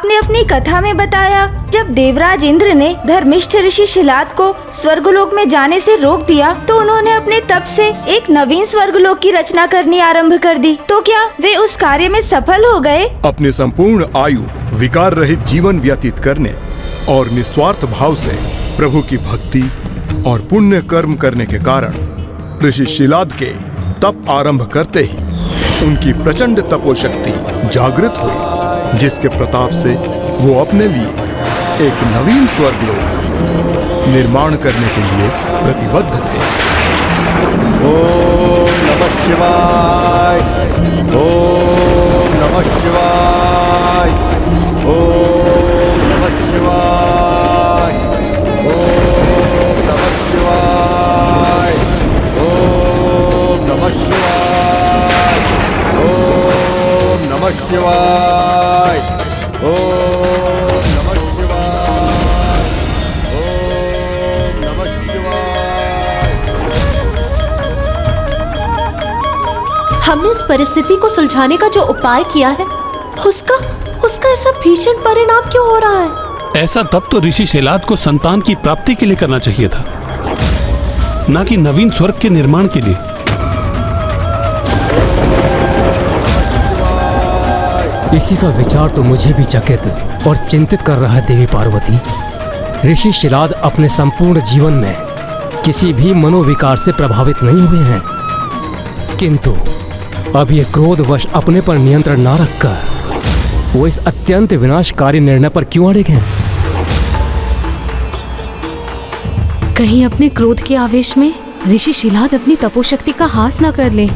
आपने अपनी कथा में बताया जब देवराज इंद्र ने धर्मिष्ठ ऋषि शिलाद को स्वर्गलोक में जाने से रोक दिया तो उन्होंने अपने तप से एक नवीन स्वर्गलोक की रचना करनी आरंभ कर दी। तो क्या वे उस कार्य में सफल हो गए? अपनी संपूर्ण आयु विकार रहित जीवन व्यतीत करने और निस्वार्थ भाव से प्रभु की भक्ति और पुण्य कर्म करने के कारण ऋषि शिलाद के तप आरंभ करते ही उनकी प्रचंड तपोशक्ति जागृत हुई, जिसके प्रताप से वो अपने लिए एक नवीन स्वर्गलोक निर्माण करने के लिए प्रतिबद्ध थे। ओम नमः शिवाय, ओम नमः शिवाय, ओम नमः शिवाय, ओम नमः शिवाय, ओम नमः शिवाय, ओम नमः शिवाय, ओम नमः शिवाय, ओम नमः शिवाय। हमने इस परिस्थिति को सुलझाने का जो उपाय किया है उसका ऐसा भीषण परिणाम क्यों हो रहा है? ऐसा तब तो ऋषि शिलाद को संतान की प्राप्ति के लिए करना चाहिए था, ना कि नवीन स्वर्ग के निर्माण के लिए। इसी का विचार तो मुझे भी चकित और चिंतित कर रहा है देवी पार्वती। ऋषि शिलाद अपने संपूर्ण जीवन में किसी भी मनोविकार से प्रभावित नहीं हुए हैं, किंतु अब ये क्रोधवश अपने पर नियंत्रण ना रखकर वो इस अत्यंत विनाशकारी निर्णय पर क्यों अड़े हैं? कहीं अपने क्रोध के आवेश में ऋषि शिलाद अपनी तपोशक्ति का हास न कर ले,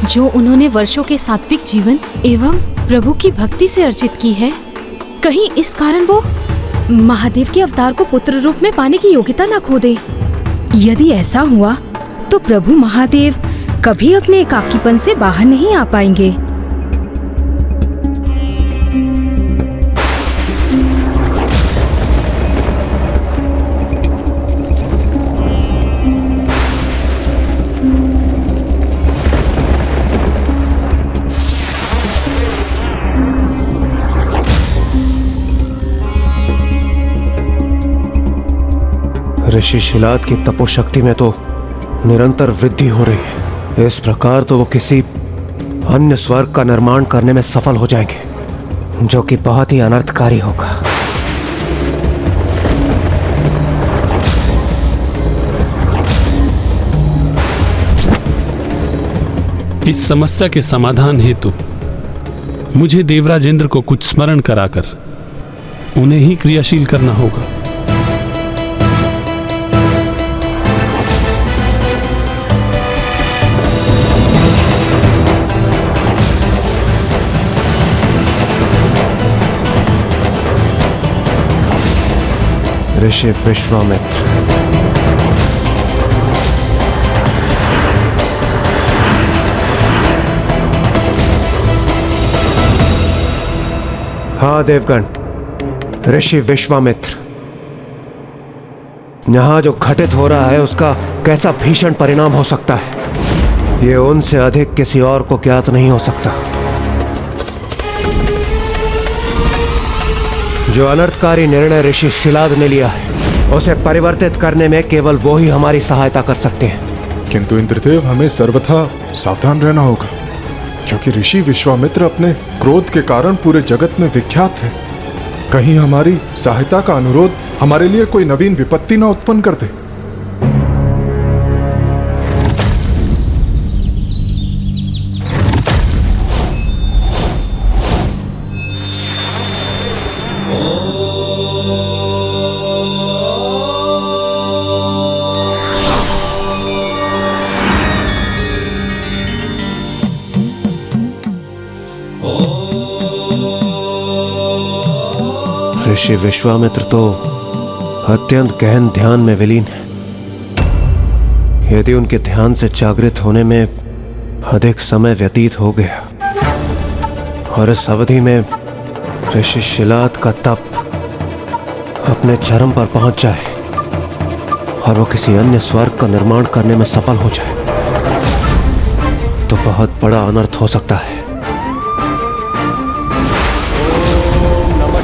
जो उन्होंने वर्षों के सात्विक जीवन एवं प्रभु की भक्ति से अर्जित की है। कहीं इस कारण वो महादेव के अवतार को पुत्र रूप में पाने की योग्यता न खो दे। यदि ऐसा हुआ तो प्रभु महादेव कभी अपने एकाकीपन से बाहर नहीं आ पाएंगे। ऋषि शिलाद की तपोशक्ति में तो निरंतर वृद्धि हो रही है। इस प्रकार तो वो किसी अन्य स्वर्ग का निर्माण करने में सफल हो जाएंगे, जो कि बहुत ही अनर्थकारी होगा। इस समस्या के समाधान हेतु मुझे देवराज इंद्र को कुछ स्मरण कराकर उन्हें ही क्रियाशील करना होगा। ऋषि विश्वामित्र, हाँ देवगण, ऋषि विश्वामित्र, यहां जो घटित हो रहा है उसका कैसा भीषण परिणाम हो सकता है, ये उनसे अधिक किसी और को ज्ञात नहीं हो सकता। जो अनर्थकारी निर्णय ऋषि शिलाद ने लिया है उसे परिवर्तित करने में केवल वो ही हमारी सहायता कर सकते हैं। किंतु इंद्रदेव, हमें सर्वथा सावधान रहना होगा, क्योंकि ऋषि विश्वामित्र अपने क्रोध के कारण पूरे जगत में विख्यात है। कहीं हमारी सहायता का अनुरोध हमारे लिए कोई नवीन विपत्ति न उत्पन्न कर दे। ऋषि विश्वामित्र तो अत्यंत गहन ध्यान में विलीन है। यदि उनके ध्यान से जागृत होने में अधिक समय व्यतीत हो गया और इस अवधि में ऋषि शिलाद का तप अपने चरम पर पहुंच जाए और वो किसी अन्य स्वर्ग का निर्माण करने में सफल हो जाए, तो बहुत बड़ा अनर्थ हो सकता है। ओम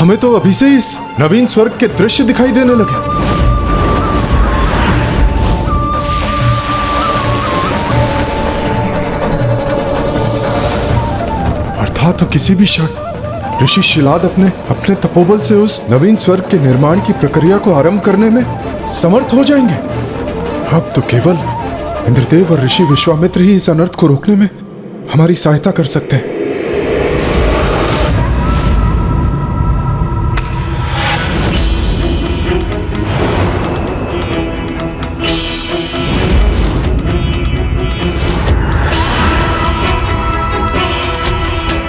हमें तो अभी से इस नवीन स्वर्ग के दृश्य दिखाई देने लगे। अर्थात तो किसी भी क्षण ऋषि शिलाद अपने तपोबल से उस नवीन स्वर्ग के निर्माण की प्रक्रिया को आरंभ करने में समर्थ हो जाएंगे। अब तो केवल इंद्रदेव और ऋषि विश्वामित्र ही इस अनर्थ को रोकने में हमारी सहायता कर सकते हैं।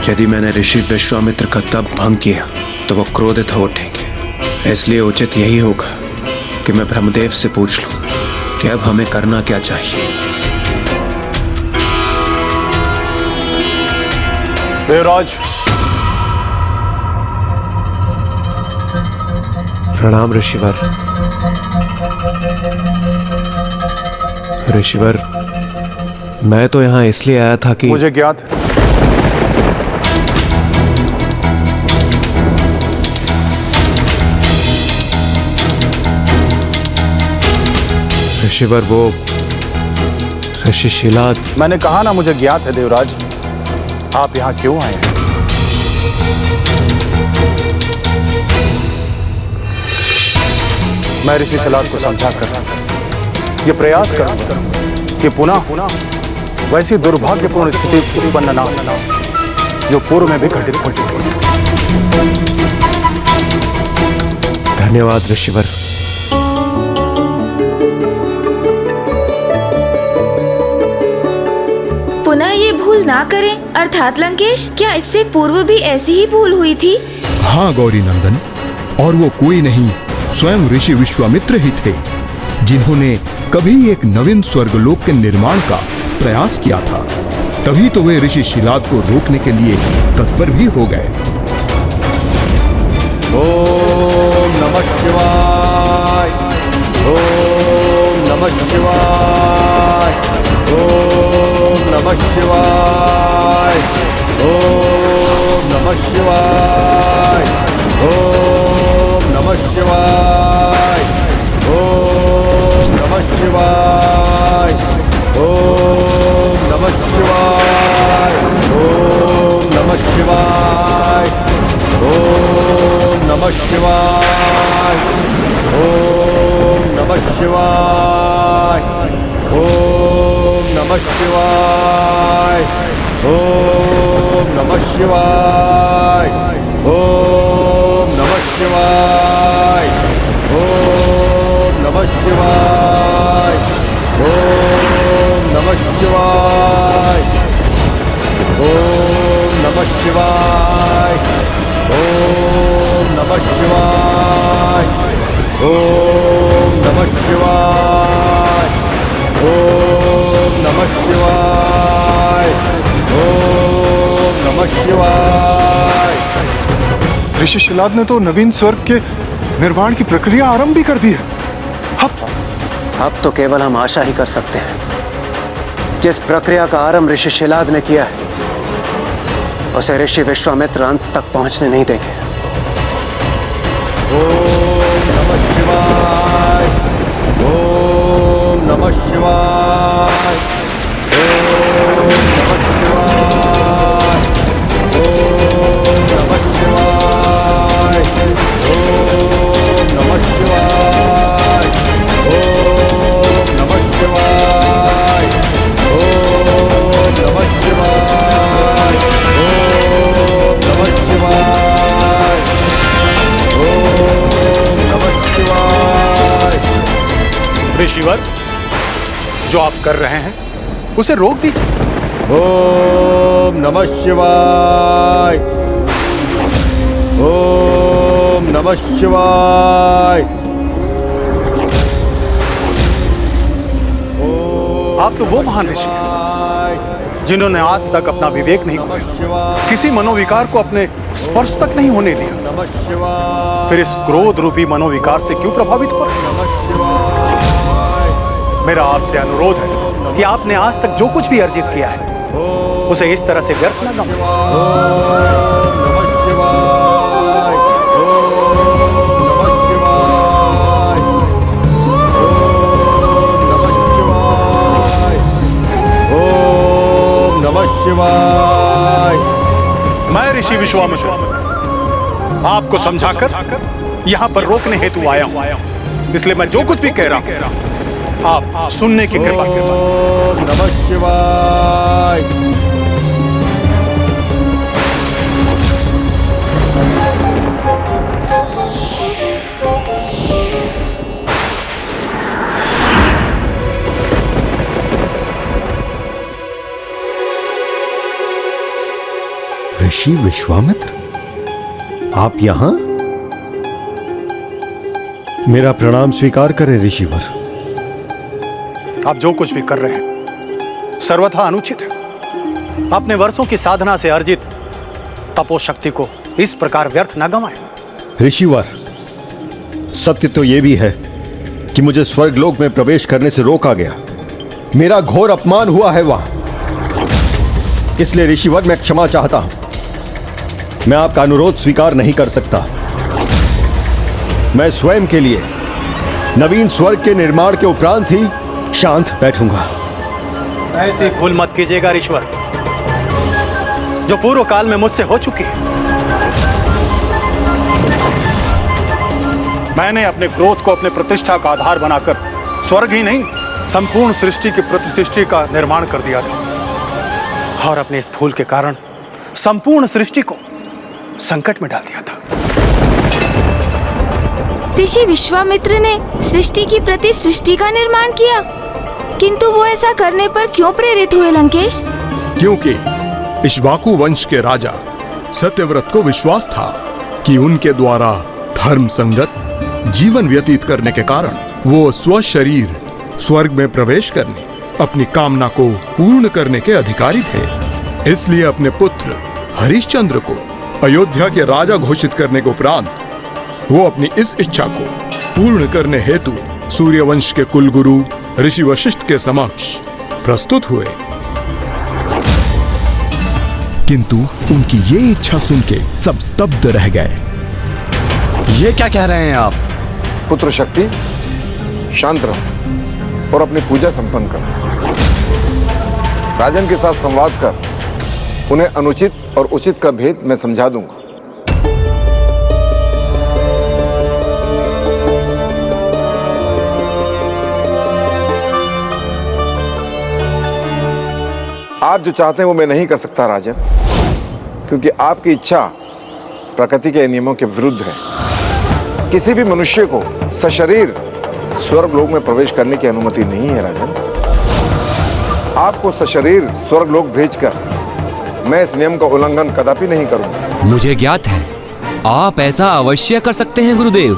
यदि मैंने ऋषि विश्वामित्र का तप भंग किया तो वो क्रोधित हो उठेंगे। इसलिए उचित यही होगा कि मैं ब्रह्मदेव से पूछ लूं कि अब हमें करना क्या चाहिए। देवराज, प्रणाम ऋषिवर। ऋषिवर, मैं तो यहाँ इसलिए आया था कि मुझे ज्ञात है। ऋषिवर, वो ऋषि शिलाद। मैंने कहा ना मुझे ज्ञात है देवराज। आप यहाँ क्यों आए हैं? मैं ऋषि शिलाद को समझाकर ये प्रयास करूंगा कि पुनः वैसी दुर्भाग्यपूर्ण स्थिति उत्पन्न ना हो जो पूर्व में भी घटित हो चुकी है। धन्यवाद ऋषिवर। पुनः ये भूल ना करें। अर्थात लंकेश, क्या इससे पूर्व भी ऐसी ही भूल हुई थी? हाँ गौरी नंदन, और वो कोई नहीं, स्वयं ऋषि विश्वामित्र ही थे जिन्होंने कभी एक नवीन स्वर्गलोक के निर्माण का प्रयास किया था। तभी तो वे ऋषि शिलाद को रोकने के लिए तत्पर भी हो गए। ओम नमः शिवाय, ओम नमः शिवाय, ओम नमः शिवाय, ओम नमः शिवाय, ओम नमः शिवाय, ओम नमः शिवाय, ओम नमः शिवाय, ओम नमः शिवाय, ओम नमः शिवाय, ओम नमः शिवाय, ओम नमः शिवाय, ओम नमः शिवाय, ओम नमः शिवाय, ओम नमः शिवाय, ओम नमः शिवाय, ओम नमः शिवाय, ओम नमः शिवाय, ओम नमः शिवाय, ओम नमः शिवाय, ओम नमः शिवाय। ऋषि शिलाद ने तो नवीन स्वर्ग के निर्माण की प्रक्रिया आरंभ भी कर दी है। अब तो केवल हम आशा ही कर सकते हैं। जिस प्रक्रिया का आरंभ ऋषि शिलाद ने किया है उसे ऋषि विश्वामित्र अंत तक पहुंचने नहीं देंगे। ओम नमः शिवाय, ओम नमः शिवाय, ओम नमः शिवाय, ओम नमः शिवाय, ओम नमः शिवाय, ओम नमः शिवाय, ओम नमः शिवाय, ओम नमः शिवाय, ओम नमः शिवाय। ऋषिवर, जो आप कर रहे हैं उसे रोक दीजिए। ओम नमः शिवाय, ओम नमः शिवाय। आप तो वो महान ऋषि हैं जिन्होंने आज तक अपना विवेक नहीं खोया, किसी मनोविकार को अपने स्पर्श तक नहीं होने दिया। फिर इस क्रोध रूपी मनोविकार से क्यों प्रभावित हुआ? मेरा आपसे अनुरोध है कि आपने आज तक जो कुछ भी अर्जित किया है उसे इस तरह से व्यर्थ न गवाएं। ओम नमः शिवाय, शिवाय। मैं ऋषि विश्वामित्र आपको समझाकर यहाँ पर रोकने हेतु आया हूँ, इसलिए मैं जो कुछ भी कह रहा हूँ आप सुनने की कृपा कीजिए। ओम नमः शिवाय। ऋषि विश्वामित्र, आप यहां? मेरा प्रणाम स्वीकार करें ऋषिवर। आप जो कुछ भी कर रहे हैं सर्वथा अनुचित है। अपने वर्षों की साधना से अर्जित तपोशक्ति को इस प्रकार व्यर्थ न गंवाएं। ऋषिवर, सत्य तो यह भी है कि मुझे स्वर्गलोक में प्रवेश करने से रोका गया। मेरा घोर अपमान हुआ है वहां, इसलिए ऋषिवर मैं क्षमा चाहता हूं। मैं आपका अनुरोध स्वीकार नहीं कर सकता। मैं स्वयं के लिए नवीन स्वर्ग के निर्माण के उपरांत ही शांत बैठूंगा। ऐसी भूल मत कीजिएगा ऋषिवर, जो पूर्व काल में मुझसे हो चुकी है। मैंने अपने क्रोध को अपने प्रतिष्ठा का आधार बनाकर स्वर्ग ही नहीं संपूर्ण सृष्टि की प्रतिसृष्टि का निर्माण कर दिया था, और अपने इस भूल के कारण संपूर्ण सृष्टि को संकट में डाल दिया था। ऋषि विश्वामित्र ने सृष्टि की प्रति सृष्टि का निर्माण किया, किंतु वो ऐसा करने पर क्यों प्रेरित हुए लंकेश? क्योंकि इक्ष्वाकु वंश के राजा सत्यव्रत को विश्वास था कि उनके द्वारा धर्म संगत जीवन व्यतीत करने के कारण वो स्वशरीर स्वर्ग में प्रवेश करने, अपनी कामना को पूर्ण करने के अधिकारी थे। इसलिए अपने पुत्र हरिश्चंद्र को अयोध्या के राजा घोषित करने के उपरांत वो अपनी इस इच्छा को पूर्ण करने हेतु सूर्यवंश के कुलगुरु ऋषि वशिष्ठ के समक्ष प्रस्तुत हुए। किंतु उनकी ये इच्छा सुन के सब स्तब्ध रह गए। ये क्या कह रहे हैं आप? पुत्र शक्ति, शांत रहो और अपनी पूजा संपन्न करो। राजन के साथ संवाद कर उन्हें अनुचित और उचित का भेद मैं समझा दूंगा। आप जो चाहते हैं वो मैं नहीं कर सकता राजन, क्योंकि आपकी इच्छा प्रकृति के नियमों के विरुद्ध है। किसी भी मनुष्य को सशरीर स्वर्गलोक में प्रवेश करने की अनुमति नहीं है राजन। आपको सशरीर स्वर्गलोक भेजकर मैं इस नियम का उल्लंघन कदापि नहीं करूंगा। मुझे ज्ञात है आप ऐसा अवश्य कर सकते हैं गुरुदेव।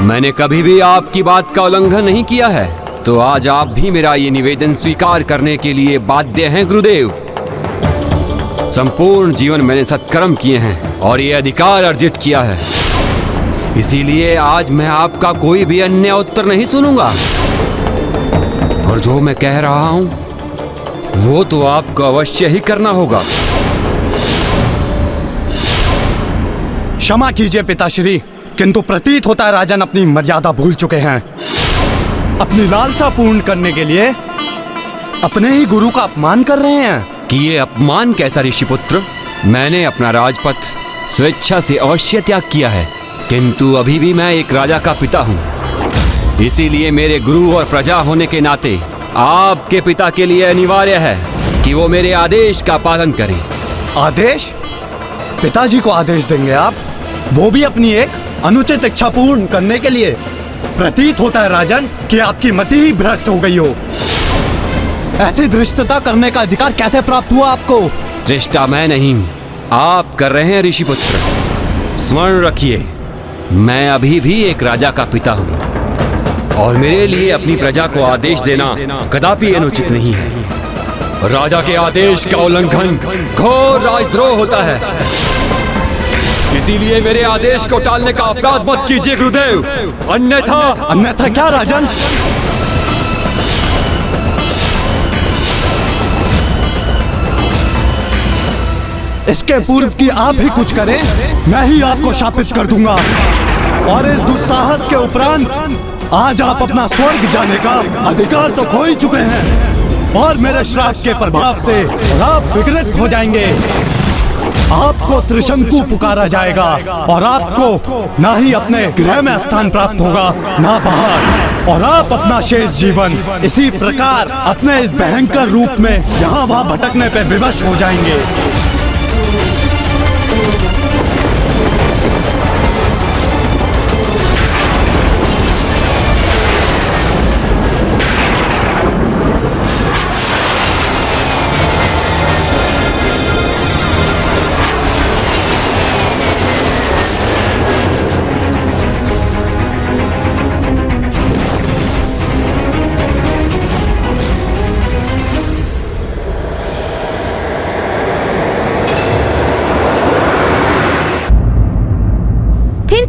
मैंने कभी भी आपकी बात का उल्लंघन नहीं किया है, तो आज आप भी मेरा ये निवेदन स्वीकार करने के लिए बाध्य हैं गुरुदेव। संपूर्ण जीवन मैंने सत्कर्म किए हैं और ये अधिकार अर्जित किया है, इसीलिए आज मैं आपका कोई भी अन्य उत्तर नहीं सुनूंगा। और जो मैं कह रहा हूं वो तो आपको अवश्य ही करना होगा। क्षमा कीजिए पिताश्री, किंतु प्रतीत होता है राजन अपनी मर्यादा भूल चुके हैं। अपनी लालसा पूर्ण करने के लिए अपने ही गुरु का अपमान कर रहे हैं। कि ये अपमान कैसा ऋषिपुत्र? मैंने अपना राजपथ स्वेच्छा से अवश्य त्याग किया है, किंतु अभी भी मैं एक राजा का पिता हूँ। इसीलिए मेरे गुरु और प्रजा होने के नाते आपके पिता के लिए अनिवार्य है कि वो मेरे आदेश का पालन करें। आदेश? पिताजी को आदेश देंगे आप, वो भी अपनी एक अनुचित इच्छा पूर्ण करने के लिए? प्रतीत होता है राजन कि आपकी मति ही भ्रष्ट हो गई हो। ऐसी धृष्टता करने का अधिकार कैसे प्राप्त हुआ आपको? धृष्टा मैं नहीं, आप कर रहे हैं ऋषिपुत्र। स्मरण रखिए, मैं अभी भी एक राजा का पिता हूँ और मेरे लिए अपनी प्रजा को आदेश देना कदापि अनुचित नहीं है। राजा के आदेश का उल्लंघन घोर राजद्रोह होता है, इसीलिए मेरे आदेश को टालने का अपराध मत कीजिए गुरुदेव, अन्यथा क्या राजन? इसके पूर्व की आप ही कुछ करें, मैं ही आपको शापित कर दूंगा। और इस दुस्साहस के उपरांत आज आप अपना स्वर्ग जाने का अधिकार तो खो ही चुके हैं। और मेरे श्राप के प्रभाव से आप विकृत हो जाएंगे। आपको त्रिशंकु पुकारा जाएगा और आपको ना ही अपने गृह में स्थान प्राप्त होगा ना बाहर, और आप अपना शेष जीवन इसी प्रकार अपने इस भयंकर रूप में यहाँ वहाँ भटकने पे विवश हो जाएंगे।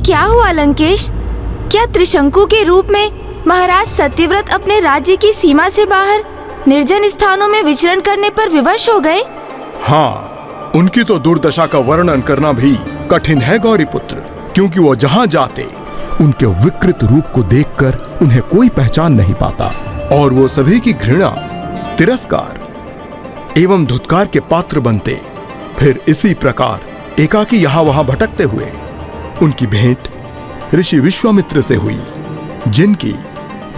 क्या हुआ लंकेश? क्या त्रिशंकु के रूप में महाराज सत्यव्रत अपने राज्य की सीमा से बाहर निर्जन स्थानों में विचरण करने पर विवश हो गए? हाँ, उनकी तो दुर्दशा का वर्णन करना भी कठिन है गौरीपुत्र, क्योंकि वो जहाँ जाते उनके विकृत रूप को देखकर उन्हें कोई पहचान नहीं पाता और वो सभी की घृणा, तिरस्कार एवं धुतकार के पात्र बनते। फिर इसी प्रकार एकाकी यहाँ वहां भटकते हुए उनकी भेंट ऋषि विश्वामित्र से हुई, जिनकी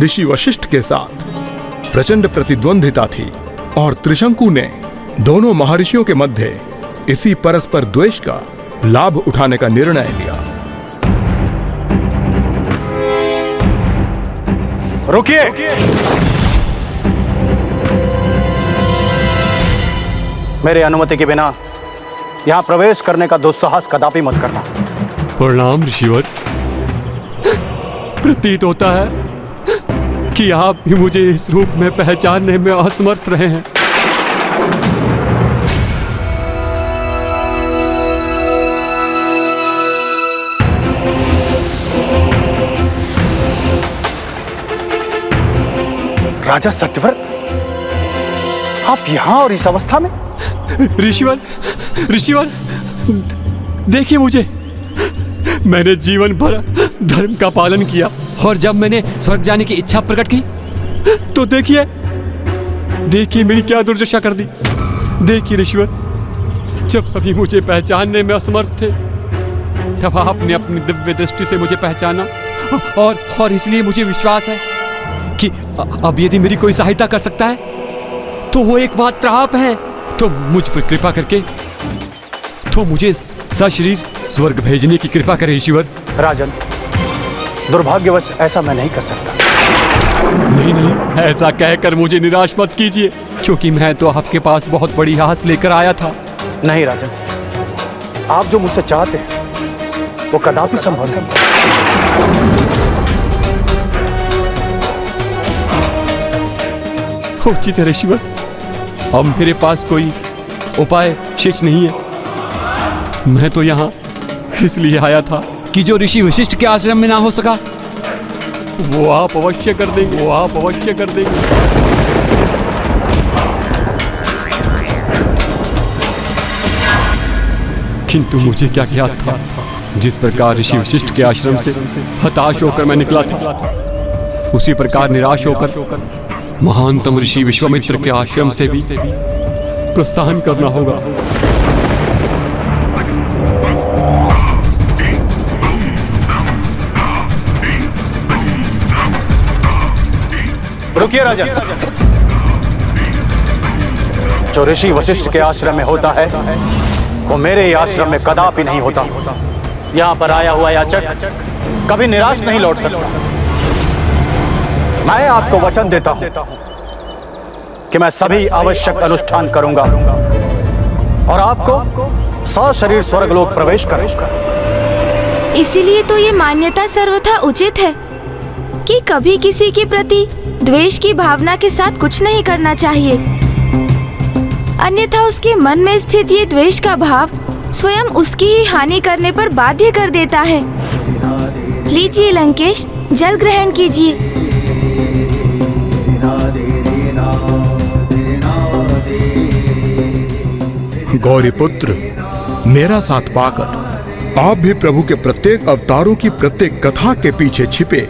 ऋषि वशिष्ठ के साथ प्रचंड प्रतिद्वंदिता थी और त्रिशंकु ने दोनों महर्षियों के मध्य इसी परस्पर द्वेष का लाभ उठाने का निर्णय लिया। रुकिए! मेरे अनुमति के बिना यहां प्रवेश करने का दुस्साहस कदापि मत करना। प्रणाम ऋषिवर। प्रतीत होता है कि आप भी मुझे इस रूप में पहचानने में असमर्थ रहे हैं। राजा सत्यव्रत, आप यहां और इस अवस्था में? ऋषिवर, ऋषिवर, देखिए मुझे। मैंने जीवन भर धर्म का पालन किया और जब मैंने स्वर्ग जाने की इच्छा प्रकट की तो देखिए मेरी क्या दुर्दशा कर दी। देखिए ऋषिवर, जब सभी मुझे पहचानने में असमर्थ थे तब आपने अपनी दिव्य दृष्टि से मुझे पहचाना और इसलिए मुझे विश्वास है कि अब यदि मेरी कोई सहायता कर सकता है तो वो एकमात्र आप हैं। तो मुझ पर कृपा करके तो मुझे सशरीर स्वर्ग भेजने की कृपा करें ईश्वर। राजन, दुर्भाग्यवश ऐसा मैं नहीं कर सकता। नहीं, ऐसा कहकर मुझे निराश मत कीजिए, क्योंकि मैं तो आपके पास बहुत बड़ी आस लेकर आया था। नहीं राजन, आप जो मुझसे चाहते हैं वो कदापि संभव नहीं। उचित है ऋषिवर, अब मेरे पास कोई उपाय शेष नहीं है। मैं तो यहाँ इसलिए आया था कि जो ऋषि वशिष्ठ के आश्रम में ना हो सका वो आप अवश्य कर देंगे, वो आप अवश्य कर देंगे। किंतु मुझे क्या ज्ञात था, जिस प्रकार ऋषि वशिष्ठ के आश्रम से हताश होकर मैं निकला था, उसी प्रकार निराश होकर महानतम ऋषि विश्वामित्र के आश्रम से भी प्रस्थान करना होगा। रुकिए राजन, जो ऋषि वशिष्ठ के आश्रम में होता है वो मेरे आश्रम में कदापि नहीं होता। यहाँ पर आया हुआ याचक कभी निराश नहीं लौट सकता। मैं आपको वचन देता हूँ कि मैं सभी आवश्यक अनुष्ठान करूंगा और आपको सशरीर स्वर्गलोक प्रवेश करूंगा। इसीलिए तो ये मान्यता सर्वथा उचित है कि कभी किसी के प्रति द्वेष की भावना के साथ कुछ नहीं करना चाहिए, अन्यथा उसके मन में स्थित ये द्वेष का भाव स्वयं उसकी ही हानि करने पर बाध्य कर देता है। लीजिए लंकेश, जल ग्रहण कीजिए। गौरीपुत्र, मेरा साथ पाकर आप भी प्रभु के प्रत्येक अवतारों की प्रत्येक कथा के पीछे छिपे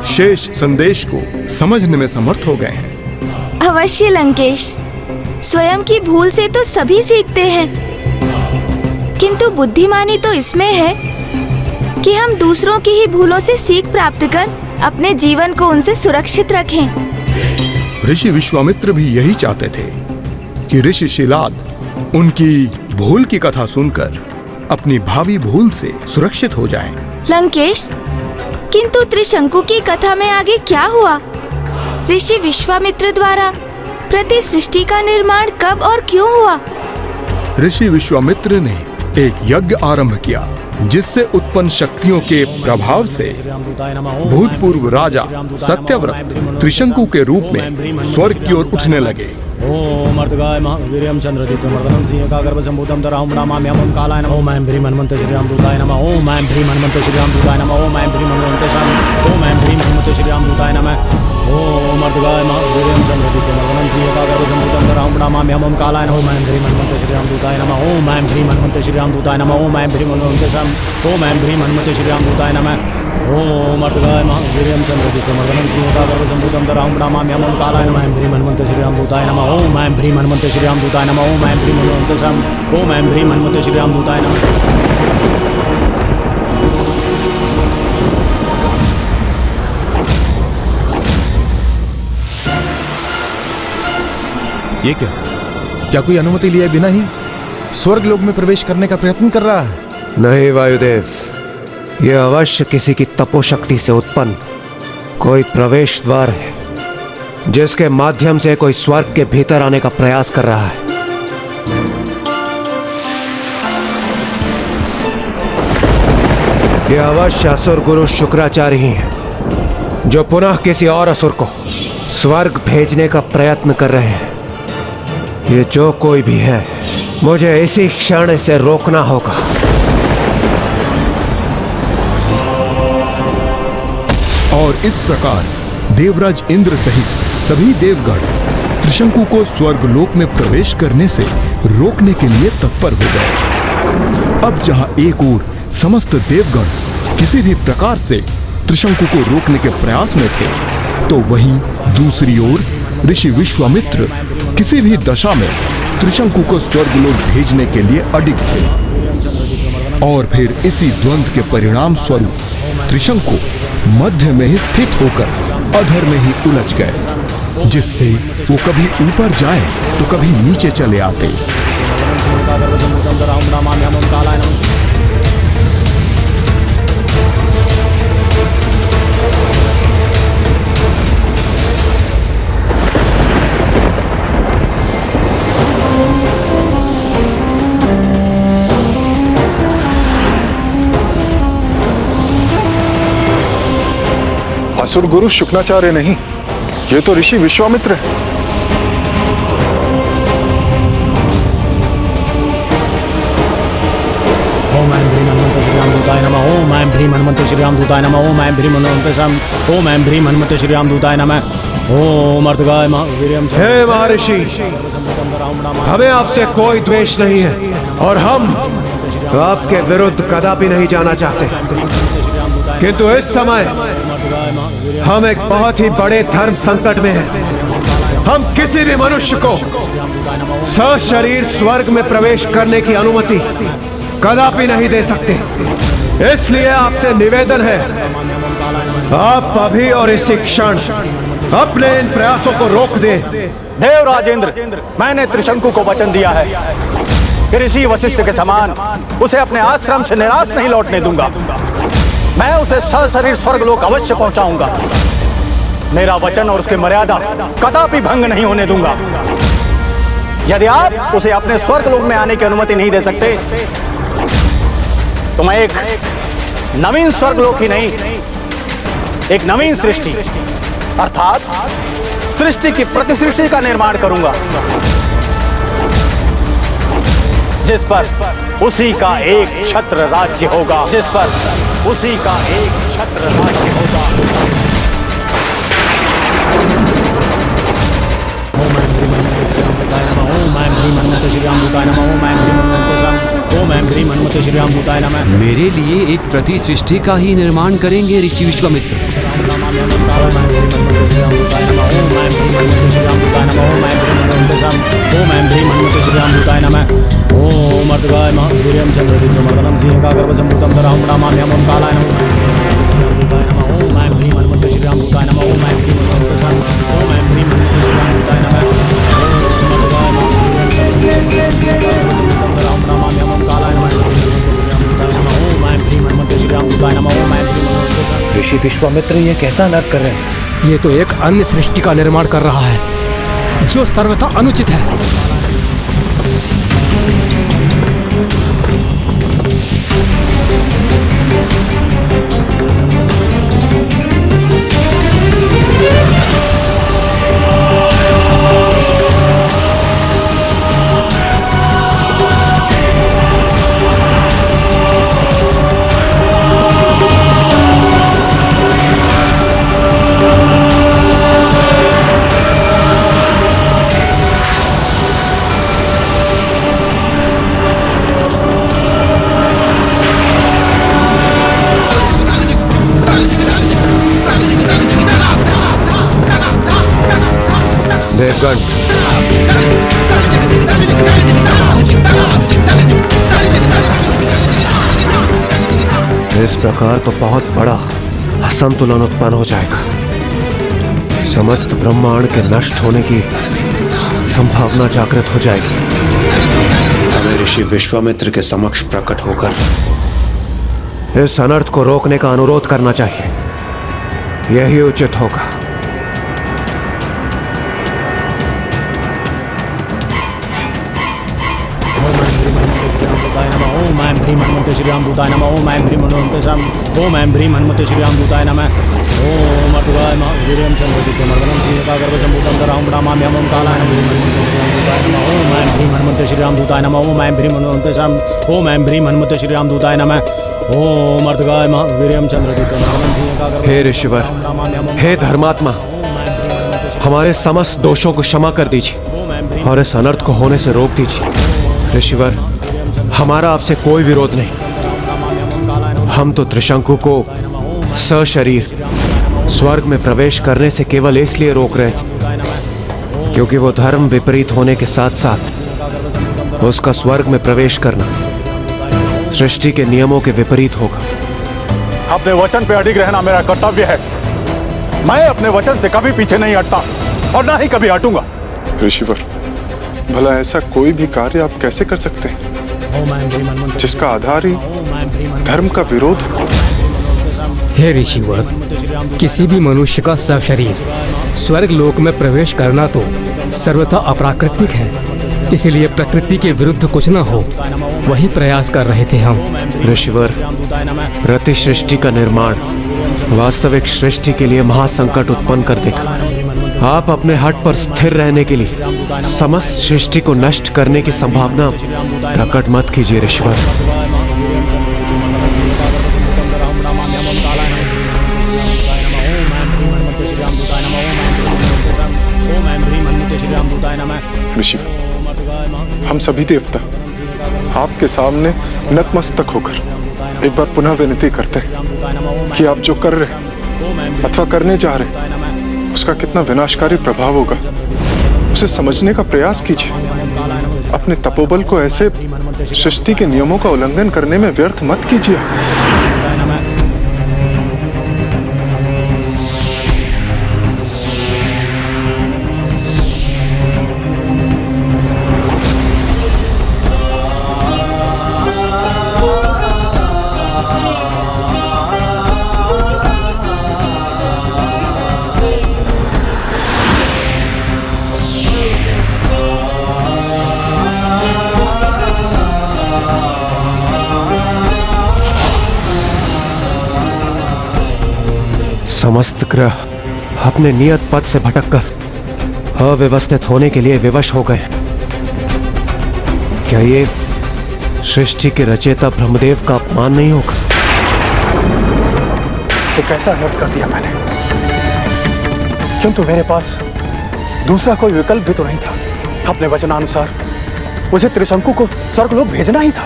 शेष संदेश को समझने में समर्थ हो गए हैं। अवश्य लंकेश, स्वयं की भूल से तो सभी सीखते हैं, किंतु बुद्धिमानी तो इसमें है कि हम दूसरों की ही भूलों से सीख प्राप्त कर अपने जीवन को उनसे सुरक्षित रखें। ऋषि विश्वामित्र भी यही चाहते थे कि ऋषि शिलाद उनकी भूल की कथा सुनकर अपनी भावी भूल से सुरक्षित हो जाएं। लंकेश, किंतु त्रिशंकु की कथा में आगे क्या हुआ? ऋषि विश्वामित्र द्वारा प्रति सृष्टि का निर्माण कब और क्यों हुआ? ऋषि विश्वामित्र ने एक यज्ञ आरंभ किया, जिससे उत्पन्न शक्तियों के प्रभाव से भूतपूर्व राजा सत्यव्रत त्रिशंकु के रूप में स्वर्ग की ओर उठने लगे। ओम अर्धगाय महावीर्यं चंद्रदीप्तमर्दनं सिंहकागर्भसम्भूतं दराहुं नमाम्यहं कालाय नमः। ओम ऐं ह्रीं हनुमते श्रीरामदूताय नमः। ओम ऐं ह्रीं हनुमते श्रीरामदूताय नमः। ओम ऐं ह्रीं हनुमते ओम ऐं ह्रीं हनुमते श्रीरामदूताय नमः। ओम अर्धगाय महावीर्यं चंद्रदीप्तमर्दनं सिंहकागर्भसम्भूतं दराहुं नमाम्यहं कालाय नमः। ओम ऐं ह्रीं हनुमते श्रीरामदूताय नमः। ओम ऐं ह्रीं हनुमते श्रीरामदूताय नमः। ओम ऐं ह्रीं हनुमते श्रीरामदूताय नमः। ओम अर्धगाय महावीर्यं चंद्रदीप्तमर्दनं सिंहकागर्भसम्भूतं दराहुं नमाम्यहं कालाय नमः। ऐं ह्रीं हनुमते श्रीरामदूताय नमः। ओम ऐं ह्रीं हनुमते श्रीरामदूताय नमः। ओम ऐं ह्रीं हनुमते श्रीरामदूताय नमः। ये क्या कोई अनुमति लिए बिना ही स्वर्ग लोक में प्रवेश करने का प्रयत्न कर रहा है? नहीं वायुदेव, ये अवश्य किसी की तपोशक्ति से उत्पन्न कोई प्रवेश द्वार है, जिसके माध्यम से कोई स्वर्ग के भीतर आने का प्रयास कर रहा है। यह अवश्य असुर गुरु शुक्राचार्य ही हैं, जो पुनः किसी और असुर को स्वर्ग भेजने का प्रयत्न कर रहे हैं। ये जो कोई भी है, मुझे इसी क्षण इसे रोकना होगा। और इस प्रकार देवराज इंद्र सहित सभी देवगण त्रिशंकु को स्वर्गलोक में प्रवेश करने से रोकने के लिए तत्पर हो गए। अब जहां एक ओर समस्त देवगण किसी भी प्रकार से त्रिशंकु को रोकने के प्रयास में थे, तो वहीं दूसरी ओर ऋषि विश्वामित्र किसी भी दशा में त्रिशंकु को स्वर्गलोक भेजने के लिए अडिग थे। और फिर इसी द्वंद्व के परिणाम स्वरूप त्रिशंकु मध्य में ही स्थित होकर अधर में ही उलझ गए, जिससे वो कभी ऊपर जाए तो कभी नीचे चले आते। असुर गुरु शुक्राचार्य नहीं, ये तो ऋषि विश्वामित्र है। ओम ऐं ह्रीं हनुमते श्रीरामदूताय नमः। ओम ऐं ह्रीं हनुमते श्रीरामदूताय नमः। ओम ऐं ह्रीं हनुमते श्रीरामदूताय नमः। ओम अर्धगाय महावीर्यं। हे महर्षि, हमें आपसे कोई द्वेष नहीं है और हम आपके विरुद्ध कदापि नहीं जाना चाहते, किंतु इस समय हम एक बहुत ही बड़े धर्म संकट में हैं। हम किसी भी मनुष्य को सशरीर स्वर्ग में प्रवेश करने की अनुमति कदापि नहीं दे सकते। इसलिए आपसे निवेदन है, आप अभी और इसी क्षण अपने इन प्रयासों को रोक दें। देवराज इंद्र, मैंने त्रिशंकु को वचन दिया है कि ऋषि वशिष्ठ के समान उसे अपने आश्रम से निराश नहीं लौटने दूंगा। मैं उसे सशरीर स्वर्गलोक अवश्य पहुंचाऊंगा। मेरा वचन और उसकी मर्यादा कदापि भंग नहीं होने दूंगा। यदि आप उसे अपने स्वर्गलोक में आने की अनुमति नहीं दे सकते, तो मैं एक नवीन स्वर्गलोक ही नहीं, एक नवीन सृष्टि अर्थात सृष्टि की प्रतिसृष्टि का निर्माण करूंगा, जिस पर उसी का एक छत्र राज्य होगा, जिस पर उसी का एक छत्र राज्य होगा। ओम ऐं ह्रीं हनुमते श्रीरामदूताय नमः। ओम ऐं ह्रीं हनुमते श्रीरामदूताय नमः। मेरे लिए एक प्रति सृष्टि का ही निर्माण करेंगे ऋषि विश्वामित्र। ओम अर्धगाय महावीर्यं चंद्रदीप्तमर्दनं सिंहकागर्भसम्भूतं दराहं नमाम्यहं ओम कालाय नमः ओम ऐं ह्रीं हनुमते श्रीराम दूताय नमः ओम ऐं ह्रीं हनुमते ओम ऐं ह्रीं हनुमते श्रीराम दूताय नमः ओम दराहं नमाम्यहं ओम कालाय नमः ओम ऐं ह्रीं हनुमते श्रीराम दूताय नमः ओम ऐं ह्रीं हनुमते। ऋषि विश्वामित्र ये कैसा नाटक कर रहे हैं? ये तो एक अन्य सृष्टि का निर्माण कर रहा है जो सर्वथा अनुचित है। देवगण, इस प्रकार तो बहुत बड़ा असंतुलन उत्पन्न हो जाएगा। समस्त ब्रह्मांड के नष्ट होने की संभावना जागृत हो जाएगी। हमें ऋषि विश्वामित्र के समक्ष प्रकट होकर इस अनर्थ को रोकने का अनुरोध करना चाहिए। यही उचित होगा। ओम ऐं ह्रीं हनुमते श्रीराम दूताय नमः ओम ऐं ह्रीं हनुमते ओम ऐं ह्रीं हनुमते श्रीराम दूताय नमः ओम अर्धगाय महावीर्यं चंद्रदीप्तमर्दनं सिंहकागर्भसम्भूतं दराहं नमाम्यहं ओम कालाय नमः ओम ऐं ह्रीं हनुमते श्रीराम दूताय नमः ओम ऐं ह्रीं हनुमते ओम ऐं ह्रीं हनुमते श्रीराम दूताय नमः ओम अर्धगाय महावीर्यं चंद्रदीप्तमर्दनं सिंहकागर्भसम्भूतं। हे ऋषिवर, हे धर्मात्मा, हमारे समस्त दोषों को क्षमा कर दीजिए और इस अनर्थ को होने से रोक दीजिए। ऋषिवर, हमारा आपसे कोई विरोध नहीं। हम तो त्रिशंकु को सशरीर स्वर्ग में प्रवेश करने से केवल इसलिए रोक रहे थे क्योंकि वो धर्म विपरीत होने के साथ साथ उसका स्वर्ग में प्रवेश करना सृष्टि के नियमों के विपरीत होगा। अपने वचन पे अडिग रहना मेरा कर्तव्य है। मैं अपने वचन से कभी पीछे नहीं हटता और ना ही कभी हटूंगा। ऋषिवर, भला ऐसा कोई भी कार्य आप कैसे कर सकते हैं जिसका आधार ही धर्म का विरोध हो? हे ऋषिवर, किसी भी मनुष्य का सशरीर स्वर्ग लोक में प्रवेश करना तो सर्वथा अप्राकृतिक है। इसीलिए प्रकृति के विरुद्ध कुछ न हो वही प्रयास कर रहे थे हम। ऋषिवर, प्रति सृष्टि का निर्माण वास्तविक सृष्टि के लिए महासंकट उत्पन्न कर देगा। आप अपने हट पर स्थिर रहने के लिए समस्त सृष्टि को नष्ट करने की संभावना प्रकट मत कीजिए ऋषिवर। ऋषिवर, हम सभी देवता आपके सामने नतमस्तक होकर एक बार पुनः विनती करते हैं कि आप जो कर रहे हैं अथवा करने जा रहे हैं उसका कितना विनाशकारी प्रभाव होगा, उसे समझने का प्रयास कीजिए। अपने तपोबल को ऐसे सृष्टि के नियमों का उल्लंघन करने में व्यर्थ मत कीजिए। समस्त ग्रह अपने नियत पथ से भटककर अव्यवस्थित होने के लिए विवश हो गए। क्या ये सृष्टि के रचयिता ब्रह्मदेव का अपमान नहीं होगा? तो कैसा अनर्थ कर दिया मैंने? किंतु मेरे पास दूसरा कोई विकल्प भी तो नहीं था। अपने वचनानुसार मुझे त्रिशंकु को स्वर्गलोक भेजना ही था।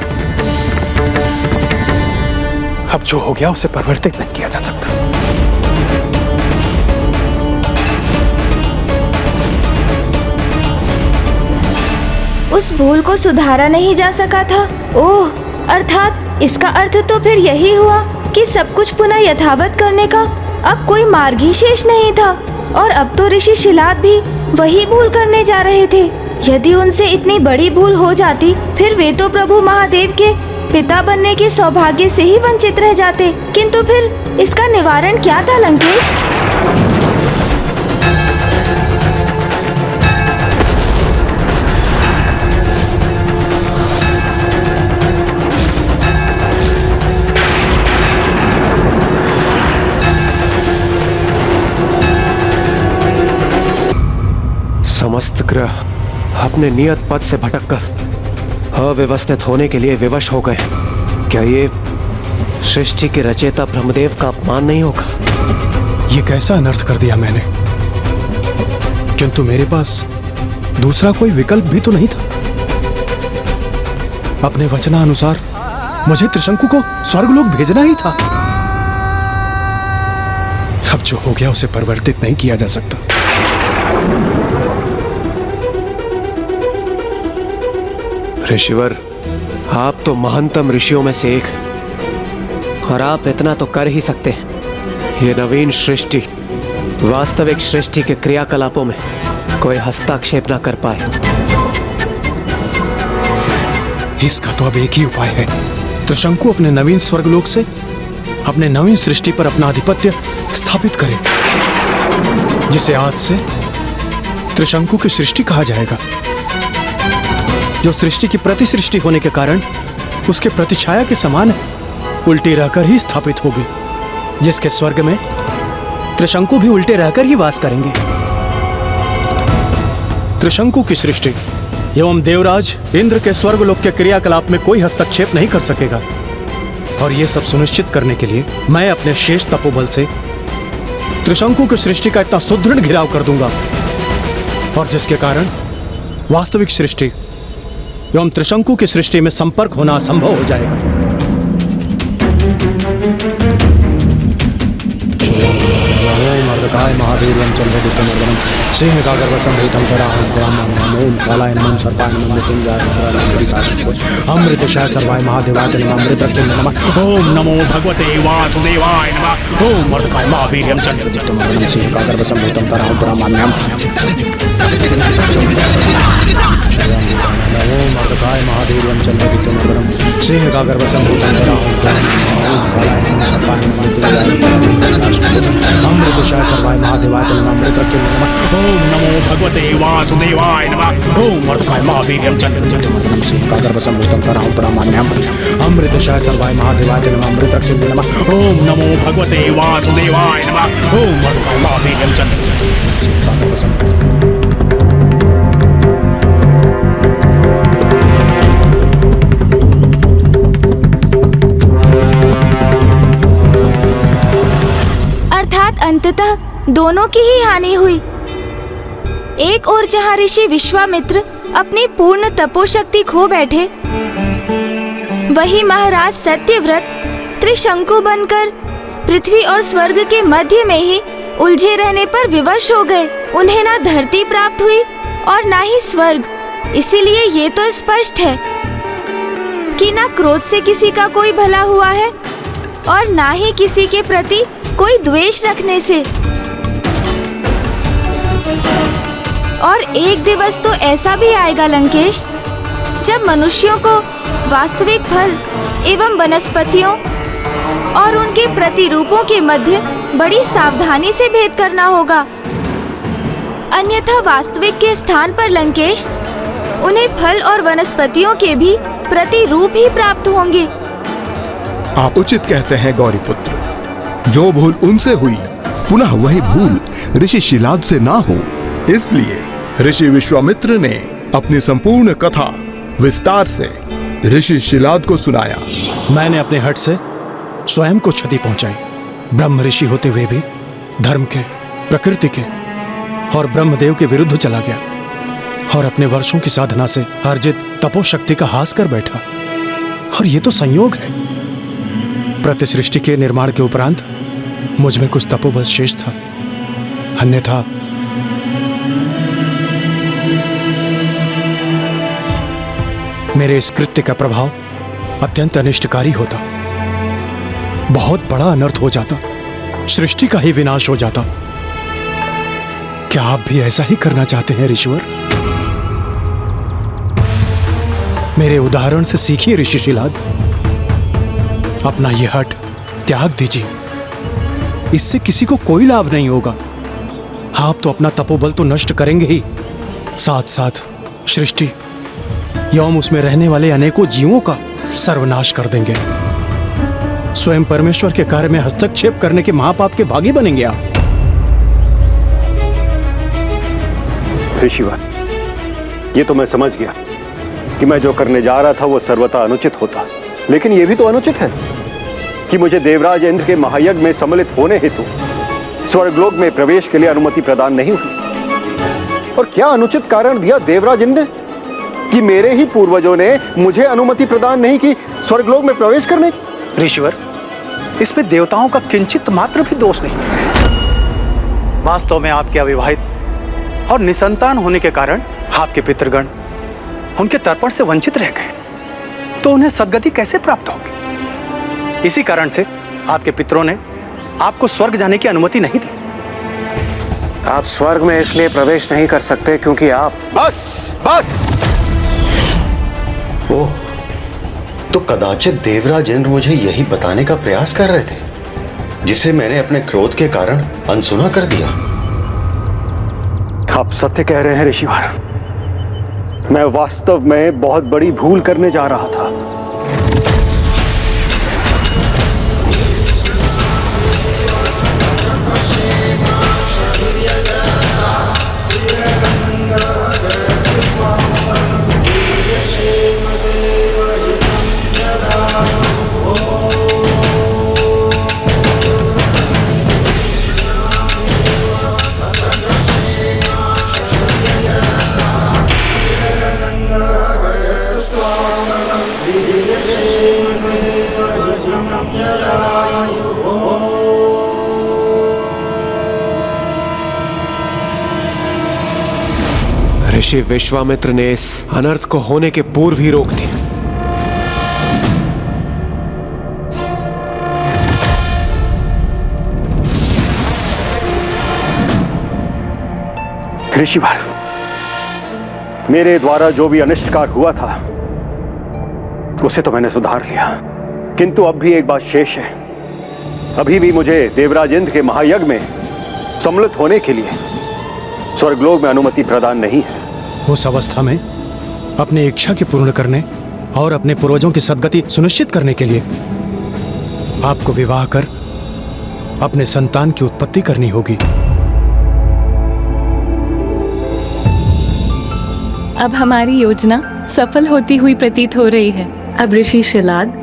अब जो हो गया उसे परिवर्तित नहीं किया जा सकता। उस भूल को सुधारा नहीं जा सका था। ओह, अर्थात इसका अर्थ तो फिर यही हुआ कि सब कुछ पुनः यथावत करने का अब कोई मार्ग ही शेष नहीं था। और अब तो ऋषि शिलाद भी वही भूल करने जा रहे थे। यदि उनसे इतनी बड़ी भूल हो जाती, फिर वे तो प्रभु महादेव के पिता बनने के सौभाग्य से ही वंचित रह जाते। किंतु फिर इसका निवारण क्या था लंकेश? समस्त ग्रह अपने नियत पथ से भटककर अव्यवस्थित होने के लिए विवश हो गए। क्या ये सृष्टि के रचयिता ब्रह्मदेव का अपमान नहीं होगा? ये कैसा अनर्थ कर दिया मैंने, किंतु मेरे पास दूसरा कोई विकल्प भी तो नहीं था। अपने वचनानुसार मुझे त्रिशंकु को स्वर्गलोक भेजना ही था। अब जो हो गया उसे परिवर्तित नहीं किया जा सकता। ऋषिवर, आप तो महानतम ऋषियों में से एक हैं, और आप इतना तो कर ही सकते हैं। ये नवीन सृष्टि वास्तविक सृष्टि के क्रियाकलापों में कोई हस्तक्षेप ना कर पाए। इसका तो अब एक ही उपाय है। त्रिशंकु अपने नवीन स्वर्गलोक से अपने नवीन सृष्टि पर अपना आधिपत्य स्थापित करे, जिसे आज से त्रिशंकु की सृष्टि कहा जाएगा। जो सृष्टि की प्रतिसृष्टि होने के कारण उसके प्रतिछाया के समान उल्टी रहकर ही स्थापित होगी, जिसके स्वर्ग में त्रिशंकु भी उल्टे रहकर ही वास करेंगे। त्रिशंकु की सृष्टि एवं देवराज इंद्र के स्वर्गलोक के क्रियाकलाप में कोई हस्तक्षेप नहीं कर सकेगा। और यह सब सुनिश्चित करने के लिए मैं अपने शेष तपोबल से त्रिशंकु की सृष्टि का इतना सुदृढ़ घिराव कर दूंगा, और जिसके कारण वास्तविक सृष्टि एवं त्रिशंकु की सृष्टि में संपर्क होना असंभव हो जाएगा। सिंह का अमृत शाह सर्वाय महादेवाय नमः। अमृत नमः। ओम नमो भगवते वासुदेवाय नमः। ओम मर्दकाय महावीर्यं चंद्रदित्तं मर्दनं सिंह का गर्भ संभूतं तराहं ब्रह्माण्यं। ओम मर्दकाय महावीर्यं चंद्रदित्तं मर्दनं सिंह का गर्भ संभूतं अमृत शाह सर्वाय महादेवाय नमः। अमृत नमः। ओम नमो भगवते वासुदेवाय नमः। ओम मर्दकाय महावीर्यं चंद्रदित्तं मर्दनं सिंह का गर्भ संभूतं तराहं ब्रह्माण्यं। अमृत शाह सर्वाय महादेवाय नमः। अमृत नमः। ओम नमो भगवते वासुदेवाय नमः। ओम मर्दकाय महावीर्यं चंद्रदित्तं सिंह का गर्भ संभूतं। अंततः दोनों की ही हानि हुई। एक ओर जहाँ ऋषि विश्वामित्र अपनी पूर्ण तपोशक्ति खो बैठे, वहीं महाराज सत्यव्रत त्रिशंकु बनकर पृथ्वी और स्वर्ग के मध्य में ही उलझे रहने पर विवश हो गए। उन्हें ना धरती प्राप्त हुई और ना ही स्वर्ग। इसीलिए ये तो स्पष्ट है कि ना क्रोध से किसी का कोई भला हुआ है और ना ही किसी के प्रति कोई द्वेष रखने से। और एक दिवस तो ऐसा भी आएगा लंकेश, जब मनुष्यों को वास्तविक फल एवं वनस्पतियों और उनके प्रतिरूपों के मध्य बड़ी सावधानी से भेद करना होगा। अन्यथा वास्तविक के स्थान पर लंकेश उन्हें फल और वनस्पतियों के भी प्रतिरूप ही प्राप्त होंगे। आप उचित कहते हैं गौरीपुत्र। जो भूल उनसे हुई, पुनः वही भूल ऋषि शिलाद से ना हो, इसलिए ऋषि विश्वामित्र ने अपनी संपूर्ण कथा विस्तार से ऋषि शिलाद को सुनाया। मैंने अपने हट से स्वयं को क्षति पहुंचाई। ब्रह्म ऋषि होते हुए भी धर्म के, प्रकृति के और ब्रह्मदेव के विरुद्ध चला गया और अपने वर्षों की साधना से अर्जित तपोशक्ति का हास कर बैठा। और ये तो संयोग है। प्रतिसृष्टि के निर्माण के उपरांत मुझ में कुछ तपोबल शेष था, अन्यथा मेरे इस कृत्य का प्रभाव अत्यंत अनिष्टकारी होता, बहुत बड़ा अनर्थ हो जाता, सृष्टि का ही विनाश हो जाता। क्या आप भी ऐसा ही करना चाहते हैं ऋषिवर? मेरे उदाहरण से सीखिए ऋषि शिलाद, अपना यह हठ त्याग दीजिए। इससे किसी को कोई लाभ नहीं होगा। आप तो अपना तपोबल तो नष्ट करेंगे ही, साथ साथ सृष्टि एवं उसमें रहने वाले अनेकों जीवों का सर्वनाश कर देंगे। स्वयं परमेश्वर के कार्य में हस्तक्षेप करने के महापाप के भागी बनेंगे आप। ऋषिवर, ये तो मैं समझ गया कि मैं जो करने जा रहा था वो सर्वथा अनुचित होता, लेकिन यह भी तो अनुचित है कि मुझे देवराज इंद्र के महायज्ञ में सम्मिलित होने हेतु स्वर्गलोक में प्रवेश के लिए अनुमति प्रदान नहीं हुई। और क्या अनुचित कारण दिया देवराज इंद्र कि मेरे ही पूर्वजों ने मुझे अनुमति प्रदान नहीं की स्वर्गलोक में प्रवेश करने की? ऋषिवर, इसमें देवताओं का किंचित मात्र भी दोष नहीं। वास्तव में आपके अविवाहित और निसंतान होने के कारण आपके पितृगण उनके तर्पण से वंचित रह गए, तो उन्हें सद्गति कैसे प्राप्त होगी? इसी कारण से आपके पितरों ने आपको स्वर्ग जाने की अनुमति नहीं दी। आप स्वर्ग में इसलिए प्रवेश नहीं कर सकते क्योंकि आप बस ओह, तो कदाचित देवराज इंद्र मुझे यही बताने का प्रयास कर रहे थे, जिसे मैंने अपने क्रोध के कारण अनसुना कर दिया। आप सत्य कह रहे हैं ऋषिवर, मैं वास्तव में बहुत बड़ी भूल करने जा रहा था। ऋषि विश्वामित्र ने इस अनर्थ को होने के पूर्व ही रोक दिया। ऋषिवर, मेरे द्वारा जो भी अनिष्टकार हुआ था उसे तो मैंने सुधार लिया, किंतु अब भी एक बात शेष है। अभी भी मुझे देवराज इंद्र के महायज्ञ में सम्मिलित होने के लिए स्वर्गलोक में अनुमति प्रदान नहीं है। उस अवस्था में अपनी इच्छा की पूर्ण करने और अपने पूर्वजों की सद्गति सुनिश्चित करने के लिए आपको विवाह कर अपने संतान की उत्पत्ति करनी होगी। अब हमारी योजना सफल होती हुई प्रतीत हो रही है। अब ऋषि शिलाद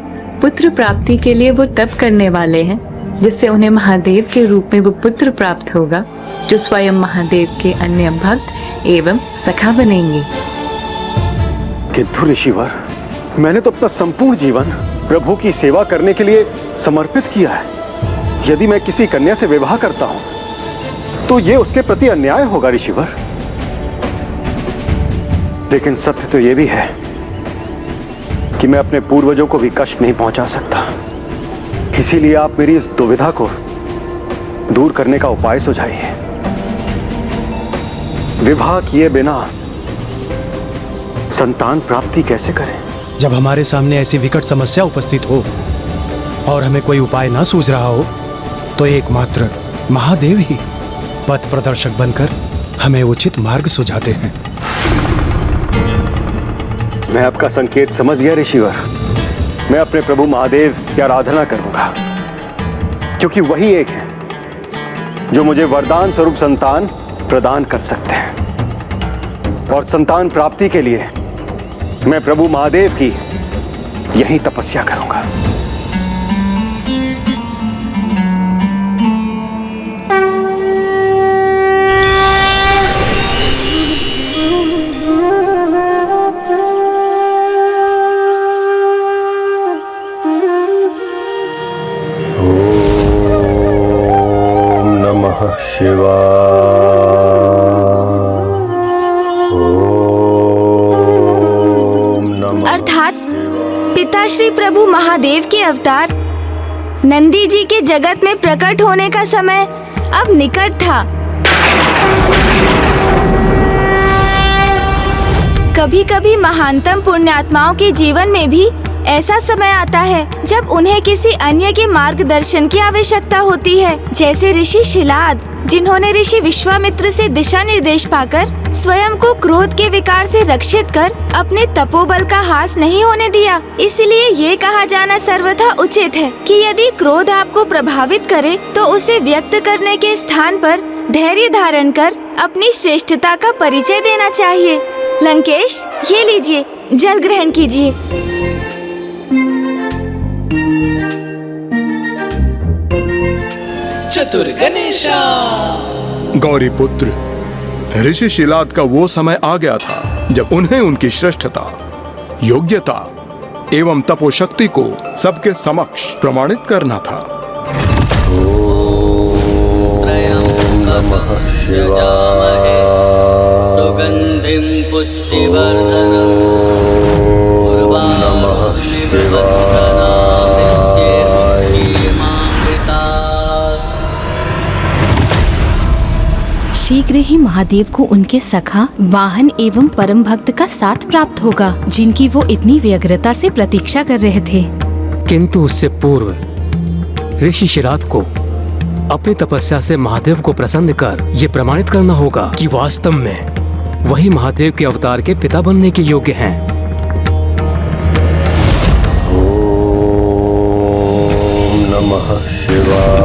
पुत्र प्राप्ति के लिए वो तप करने वाले हैं, जिससे उन्हें महादेव के रूप में वो पुत्र प्राप्त होगा, जो स्वयं महादेव के अन्य भक्त एवं सखा बनेंगे। किंतु ऋषिवर, मैंने तो अपना संपूर्ण जीवन प्रभु की सेवा करने के लिए समर्पित किया है। यदि मैं किसी कन्या से विवाह करता हूं तो ये उसके प्रति अन्याय होगा ऋषिवर। लेकिन सत्य तो यह भी है कि मैं अपने पूर्वजों को भी कष्ट नहीं पहुंचा सकता। इसीलिए आप मेरी इस दुविधा को दूर करने का उपाय सुझाइए। विवाह किए बिना संतान प्राप्ति कैसे करें? जब हमारे सामने ऐसी विकट समस्या उपस्थित हो और हमें कोई उपाय ना सूझ रहा हो, तो एकमात्र महादेव ही पथ प्रदर्शक बनकर हमें उचित मार्ग सुझाते हैं। मैं आपका संकेत समझ गया ऋषिवर। मैं अपने प्रभु महादेव की आराधना करूंगा, क्योंकि वही एक है जो मुझे वरदान स्वरूप संतान प्रदान कर सकते हैं। और संतान प्राप्ति के लिए मैं प्रभु महादेव की यही तपस्या करूंगा। श्री प्रभु महादेव के अवतार नंदी जी के जगत में प्रकट होने का समय अब निकट था। कभी कभी महानतम पुण्यात्माओं के जीवन में भी ऐसा समय आता है जब उन्हें किसी अन्य के मार्गदर्शन की आवश्यकता होती है, जैसे ऋषि शिलाद, जिन्होंने ऋषि विश्वामित्र से दिशा निर्देश पाकर स्वयं को क्रोध के विकार से रक्षित कर अपने तपोबल का हास नहीं होने दिया। इसलिए ये कहा जाना सर्वथा उचित है कि यदि क्रोध आपको प्रभावित करे तो उसे व्यक्त करने के स्थान पर धैर्य धारण कर अपनी श्रेष्ठता का परिचय देना चाहिए। लंकेश, ये लीजिए, जल ग्रहण कीजिए। चतुर गणेशा। गौरी पुत्र, ऋषि शिलाद का वो समय आ गया था जब उन्हें उनकी श्रेष्ठता, योग्यता एवं तपोशक्ति को सबके समक्ष प्रमाणित करना था। नमः शिवाय। सुगंधिं पुष्टिवर्धनम् उर्वारुकमिव शीघ्र ही महादेव को उनके सखा, वाहन एवं परम भक्त का साथ प्राप्त होगा, जिनकी वो इतनी व्यग्रता से प्रतीक्षा कर रहे थे। किंतु उससे पूर्व ऋषि शिलाद को अपनी तपस्या से महादेव को प्रसन्न कर ये प्रमाणित करना होगा कि वास्तव में वही महादेव के अवतार के पिता बनने के योग्य हैं। ओम नमः शिवाय।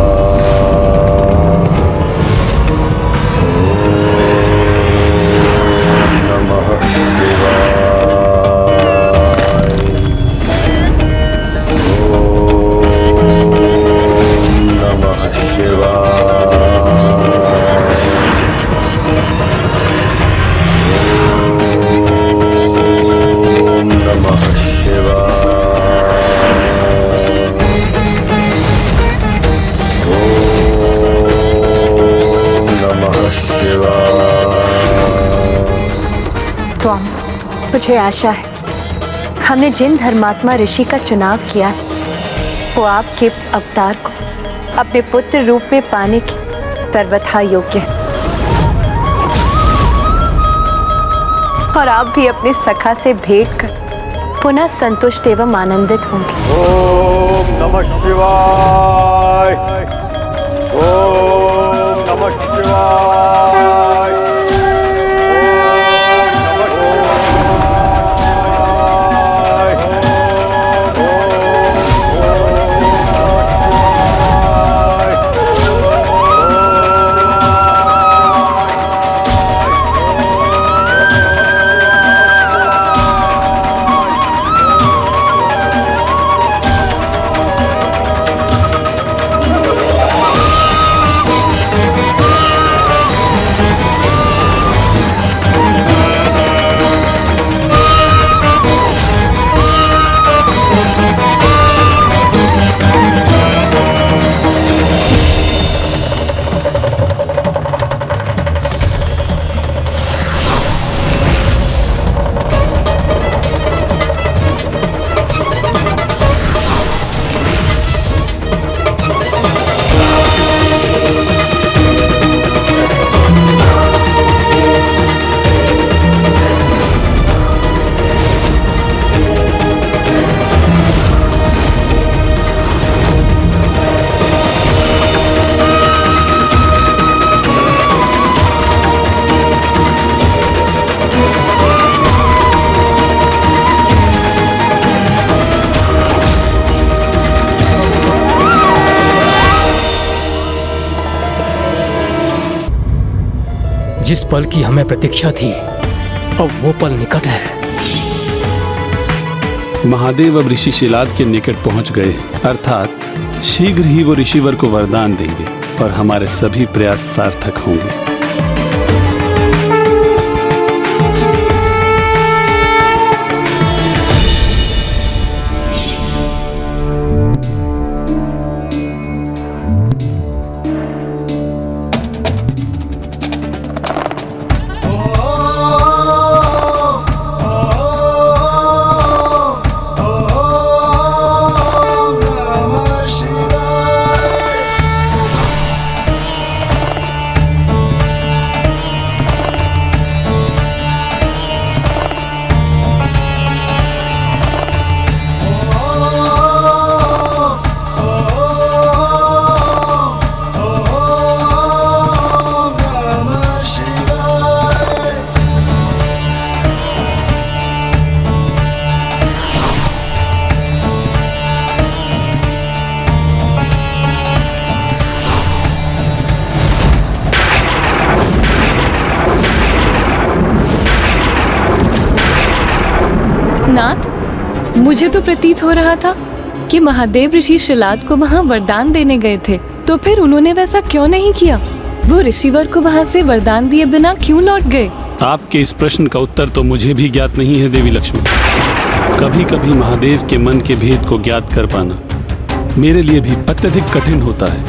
मुझे आशा है हमने जिन धर्मात्मा ऋषि का चुनाव किया है वो आपके अवतार को अपने पुत्र रूप में पाने की सर्वथा योग्य है, और आप भी अपने सखा से भेंट कर पुनः संतुष्ट एवं आनंदित होंगे। ओम नमः शिवाय। ओम नमः शिवाय। जिस पल की हमें प्रतीक्षा थी अब वो पल निकट है। महादेव अब ऋषि शिलाद के निकट पहुंच गए, अर्थात शीघ्र ही वो ऋषिवर को वरदान देंगे और हमारे सभी प्रयास सार्थक होंगे। नाथ, मुझे तो प्रतीत हो रहा था कि महादेव ऋषि शिलाद को वहाँ वरदान देने गए थे, तो फिर उन्होंने वैसा क्यों नहीं किया? वो ऋषिवर को वहाँ से वरदान दिए बिना क्यों लौट गए? आपके इस प्रश्न का उत्तर तो मुझे भी ज्ञात नहीं है देवी लक्ष्मी। कभी कभी महादेव के मन के भेद को ज्ञात कर पाना मेरे लिए भी अत्यधिक कठिन होता है।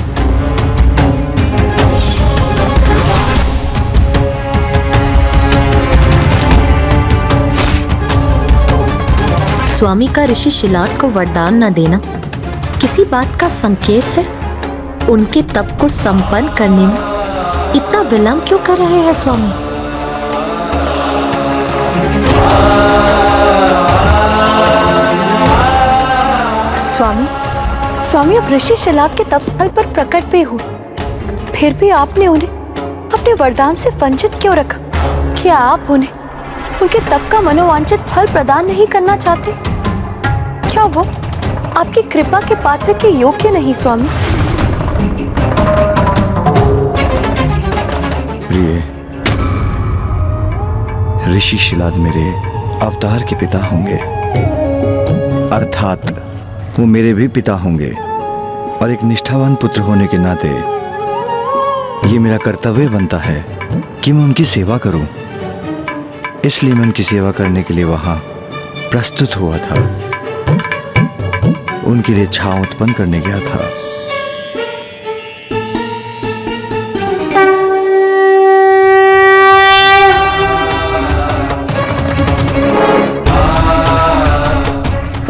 स्वामी का ऋषि शिलाद को वरदान न देना किसी बात का संकेत है? उनके तप को संपन्न करने में इतना विलंब क्यों कर रहे हैं स्वामी? स्वामी अब ऋषि शिलाद के तप स्थल पर प्रकट भी हुए, फिर भी आपने उन्हें अपने वरदान से वंचित क्यों रखा? क्या आप उन्हें उनके तप का मनोवांछित फल प्रदान नहीं करना चाहते? क्या वो आपकी कृपा के पात्र के योग्य नहीं स्वामी? प्रिय, ऋषि शिलाद मेरे अवतार के पिता होंगे, अर्थात वो मेरे भी पिता होंगे, और एक निष्ठावान पुत्र होने के नाते ये मेरा कर्तव्य बनता है कि मैं उनकी सेवा करूं। इसलिए मैं उनकी सेवा करने के लिए वहां प्रस्तुत हुआ था, उनके लिए छांव उत्पन्न करने गया था।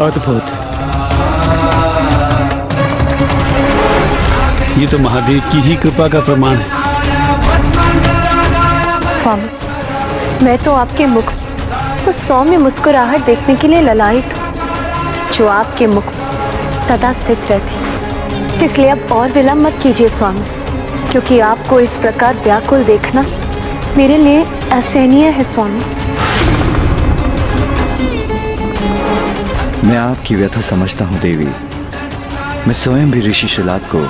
अद्भुत। ये तो महादेव की ही कृपा का प्रमाण है। स्वामी, मैं तो आपके मुख उस सौम्य मुस्कुराहट देखने के लिए ललायित हूँ जो आपके मुख सदा स्थित रहती। इसलिए अब और विलंब मत कीजिए स्वामी, क्योंकि आपको इस प्रकार व्याकुल देखना मेरे लिए असहनीय है स्वामी। मैं आपकी व्यथा समझता हूँ देवी। मैं स्वयं भी ऋषि शिलाद को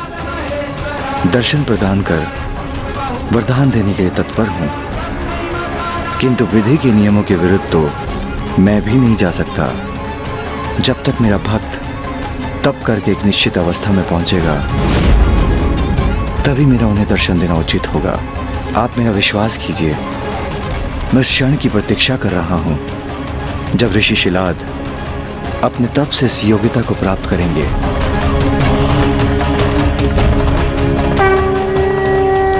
दर्शन प्रदान कर वरदान देने के लिए तत्पर हूँ, किंतु विधि के नियमों के विरुद्ध तो मैं भी नहीं जा सकता। जब तक मेरा भक्त तप करके एक निश्चित अवस्था में पहुंचेगा, तभी मेरा उन्हें दर्शन देना उचित होगा। आप मेरा विश्वास कीजिए, मैं उस क्षण की प्रतीक्षा कर रहा हूं जब ऋषि शिलाद अपने तप से इस योग्यता को प्राप्त करेंगे।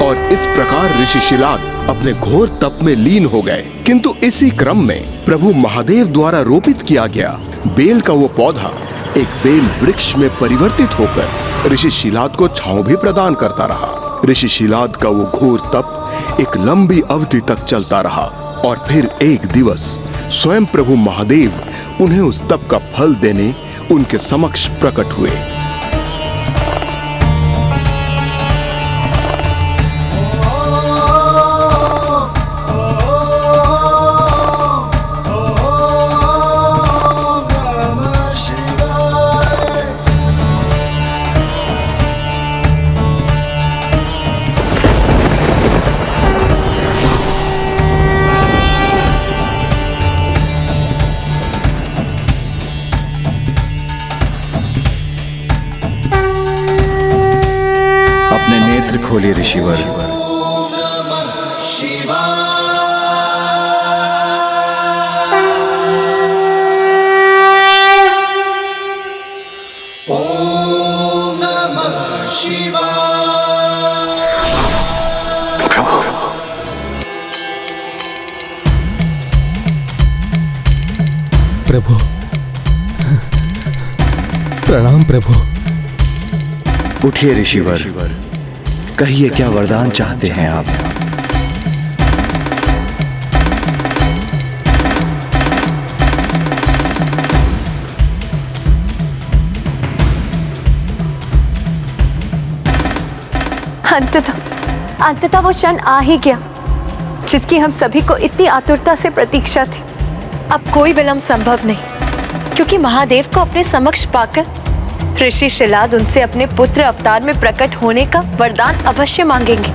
और इस प्रकार ऋषि शिलाद अपने घोर तप में लीन हो गए। किंतु इसी क्रम में प्रभु महादेव द्वारा रोपित किया गया बेल का वो पौधा एक बेल वृक्ष में परिवर्तित होकर ऋषि शिलाद को छांव भी प्रदान करता रहा। ऋषि शिलाद का वो घोर तप एक लंबी अवधि तक चलता रहा, और फिर एक दिवस स्वयं प्रभु महादेव उन्हें उस तप का फल देने उनके समक्ष प्रकट हुए। खोलिए ऋषिवर। प्रभु, प्रणाम प्रभु। उठिए ऋषिवर, कहिए क्या वरदान चाहते हैं आप? अंततः वो क्षण आ ही गया जिसकी हम सभी को इतनी आतुरता से प्रतीक्षा थी। अब कोई विलंब संभव नहीं, क्योंकि महादेव को अपने समक्ष पाकर ऋषि शिलाद उनसे अपने पुत्र अवतार में प्रकट होने का वरदान अवश्य मांगेंगे।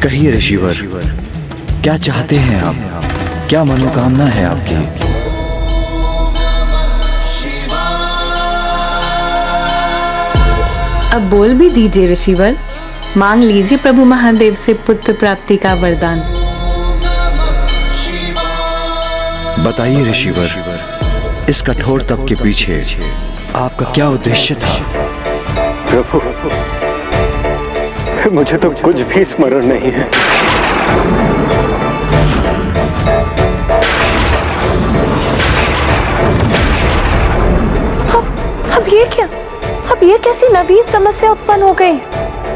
कहिए ऋषिवर, क्या चाहते हैं आप? क्या मनोकामना है आपकी? अब बोल भी दीजिए ऋषिवर, मांग लीजिए प्रभु महादेव से पुत्र प्राप्ति का वरदान। बताइए ऋषिवर, इस कठोर तप के पीछे आपका क्या उद्देश्य था? प्रभु, मुझे तो कुछ भी स्मरण नहीं है। अब ये क्या? अब ये कैसी नवीन समस्या उत्पन्न हो गई?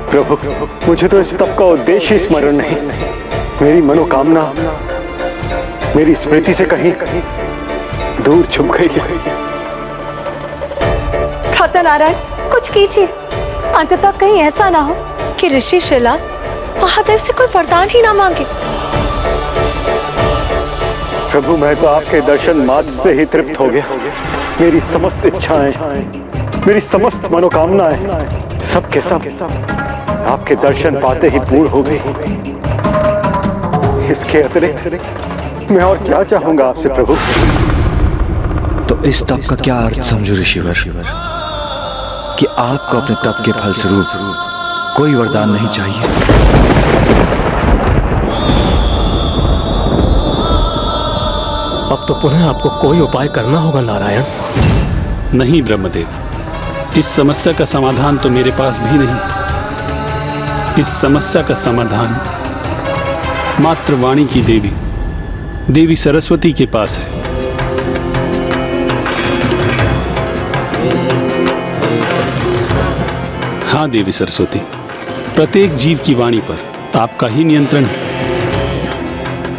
प्रभु, मुझे तो इस तप का उद्देश्य ही स्मरण नहीं। मेरी मनोकामना मेरी स्मृति से कहीं दूर छुप गई है। भ्राता नारायण, कुछ कीजिए। अंततः कहीं ऐसा ना हो कि ऋषि शिलाद महादेव से कोई वरदान ही ना मांगे। प्रभु, मैं तो आपके दर्शन मात्र से ही तृप्त हो गया। मेरी समस्त इच्छाएं, मेरी समस्त मनोकामनाएं सब के सब आपके दर्शन पाते ही पूर्ण हो गई। इसके अतिरिक्त मैं और क्या चाहूंगा आपसे प्रभु? तो इस तप का क्या अर्थ समझो ऋषिवर, कि आपको अपने तप के फलस्वरूप कोई वरदान नहीं चाहिए? अब तो पुनः आपको कोई उपाय करना होगा नारायण। नहीं ब्रह्मदेव, इस समस्या का समाधान तो मेरे पास भी नहीं। इस समस्या का समाधान मात्र वाणी की देवी सरस्वती के पास है। हाँ देवी सरस्वती, प्रत्येक जीव की वाणी पर आपका ही नियंत्रण है।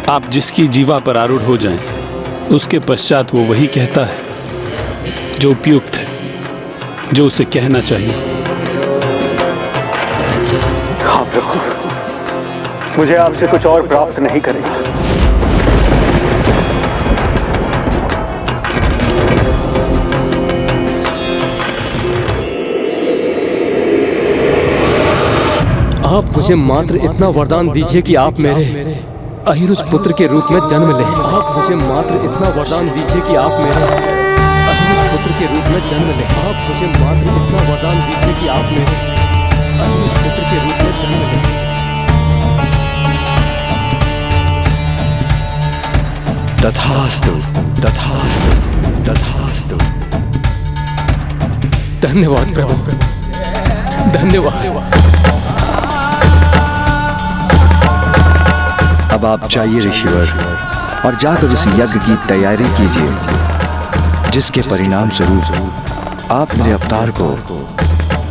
आप जिसकी जीवा पर आरूढ़ हो जाएं, उसके पश्चात वो वही कहता है जो उपयुक्त है, जो उसे कहना चाहिए। हाँ प्रभु, मुझे आपसे कुछ और प्राप्त नहीं करेगा। आप मुझे मात्र इतना वरदान दीजिए कि आप मेरे अहिरुज पुत्र के रूप में जन्म लें। आप मुझे मात्र इतना वरदान दीजिए कि आप मेरे अहिरुज पुत्र के रूप में जन्म लें। आप मुझे मात्र इतना वरदान दीजिए कि आप मेरे अहिरुज पुत्र के रूप में जन्म लें। तथास्तु, तथास्तु, तथास्तु। धन्यवाद प्रभु, धन्यवाद। अब आप जाइए ऋषिवर और जाकर उस यज्ञ की तैयारी कीजिए, जिसके परिणाम स्वरूप आप मेरे अवतार को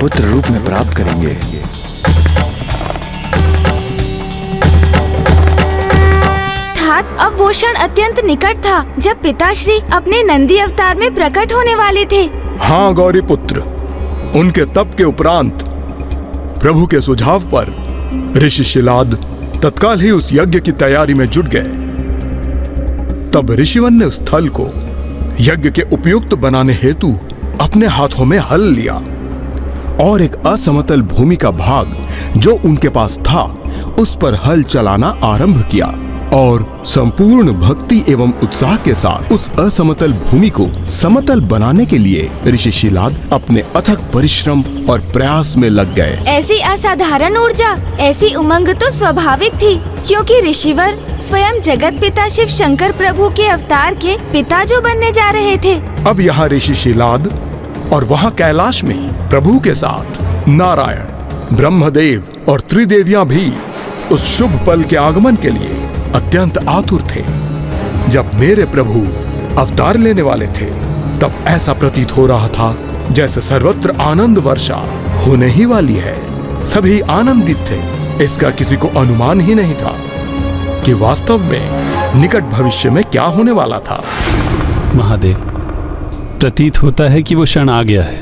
पुत्र रूप में प्राप्त करेंगे। अब वो क्षण अत्यंत निकट था जब पिताश्री अपने नंदी अवतार में प्रकट होने वाले थे। हाँ गौरी पुत्र, उनके तप के उपरांत प्रभु के सुझाव पर ऋषि शिलाद तत्काल ही उस यज्ञ की तैयारी में जुट गए। तब ऋषिवन ने उस स्थल को यज्ञ के उपयुक्त बनाने हेतु अपने हाथों में हल लिया और एक असमतल भूमि का भाग जो उनके पास था उस पर हल चलाना आरंभ किया और संपूर्ण भक्ति एवं उत्साह के साथ उस असमतल भूमि को समतल बनाने के लिए ऋषि शिलाद अपने अथक परिश्रम और प्रयास में लग गए। ऐसी असाधारण ऊर्जा, ऐसी उमंग तो स्वाभाविक थी, क्योंकि ऋषिवर स्वयं जगत पिता शिव शंकर प्रभु के अवतार के पिता जो बनने जा रहे थे। अब यहाँ ऋषि शिलाद और वहाँ कैलाश में प्रभु के साथ नारायण, ब्रह्मदेव और त्रिदेवियां भी उस शुभ पल के आगमन के लिए अत्यंत आतुर थे। जब मेरे प्रभु अवतार लेने वाले थे, तब ऐसा प्रतीत हो रहा था जैसे सर्वत्र आनंद वर्षा होने ही वाली है। सभी आनंदित थे। इसका किसी को अनुमान ही नहीं था कि वास्तव में निकट भविष्य में क्या होने वाला था। महादेव, प्रतीत होता है कि वो क्षण आ गया है।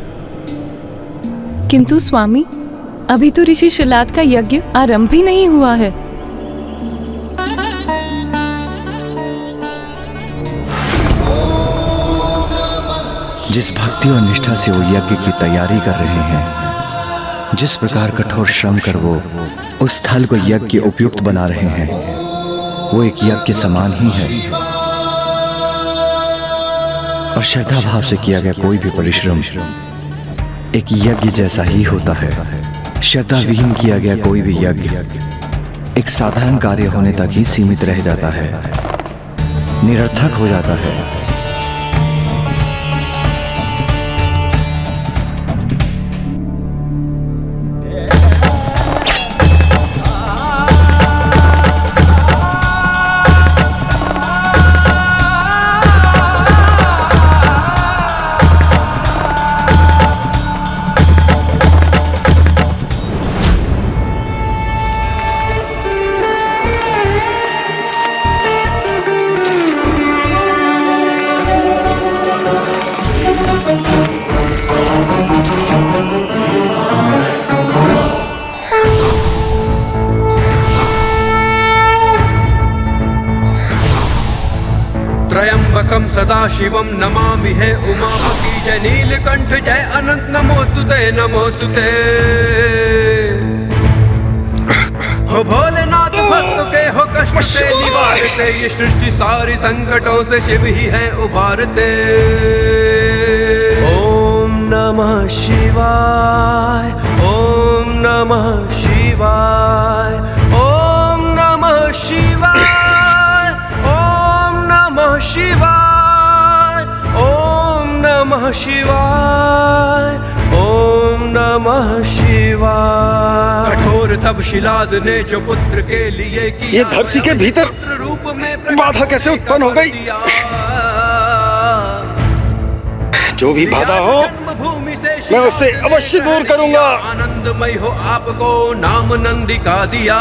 किंतु स्वामी, अभी तो ऋषि शिलाद का यज्ञ आरंभ ही नहीं हुआ है। जिस भक्ति और निष्ठा से वो यज्ञ की तैयारी कर रहे हैं, जिस प्रकार कठोर श्रम कर वो उस स्थल को यज्ञ के उपयुक्त बना रहे हैं, वो एक यज्ञ के समान ही है और श्रद्धा भाव से किया गया कोई भी परिश्रम एक यज्ञ जैसा ही होता है। श्रद्धा विहीन किया गया कोई भी यज्ञ एक साधारण कार्य होने तक ही सीमित रह जाता है, निरर्थक हो जाता है। त्र्यंबकम सदा शिवम नमामि है उमापति जय नीलकंठ जय अनंत नमोस्तुते नमोस्तुते। हो भोलेनाथ भक्त के हो कष्ट से निवारते, ये सृष्टि सारी संकटों से शिव ही है उबारते। ओम नमः शिवाय ओम नमः शिवाय ओम नमः शिवाय शिवाय ओम नमः शिवाय ओम नमः शिवाय। कठोर तप शिलाद ने जो पुत्र के लिए किया, ये धरती के भीतर रूप में बाधा कैसे उत्पन्न हो गई? जो भी बाधा हो मैं उसे अवश्य दूर करूंगा। आनंदमय हो आपको नाम नंदिका दिया।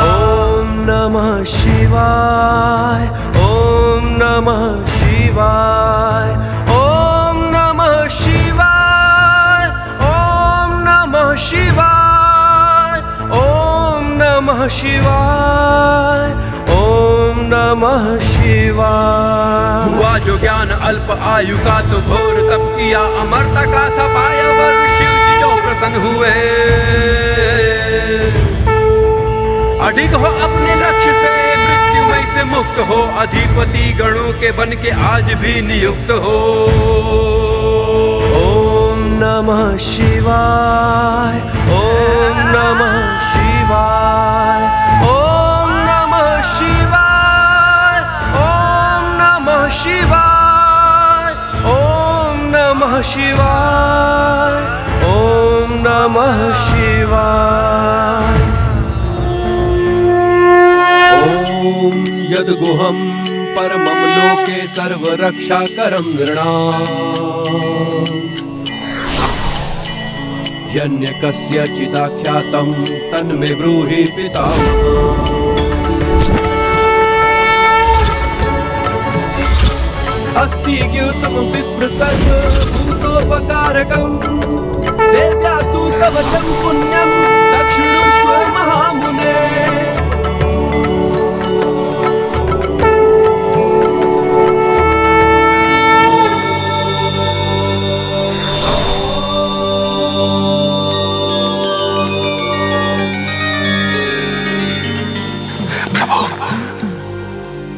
ओम नमः शिवाय ओम नमः शिवाय ओम नमः शिवाय ओम नमः शिवाय ओम नमः शिवाय ओम नमः शिवाय। हुआ जो ज्ञान अल्प आयु का तो घोर तप किया, अमरता का था पाया वर शिव जी जो प्रसन्न हुए। अधिक हो अपने लक्ष्य से मृत्युमय से मुक्त हो, अधिपति गणों के बन के आज भी नियुक्त हो। ओम नमः शिवाय ओम नमः शिवाय ओम नमः शिवाय ओम नमः शिवाय ओम नमः शिवाय ओम नमः शिवाय। ओम यद्गुहं परमं लोके सर्वरक्षाकरं नृणाम् यन्यकस्यचिदाख्यातं तन्मे ब्रूहि पितामहः। अस्ति ज्ञातं विप्रसर्वभूतोपकारकं, देव्यास्तु तव चं पुण्यं दक्षिणोऽश्व महामुने।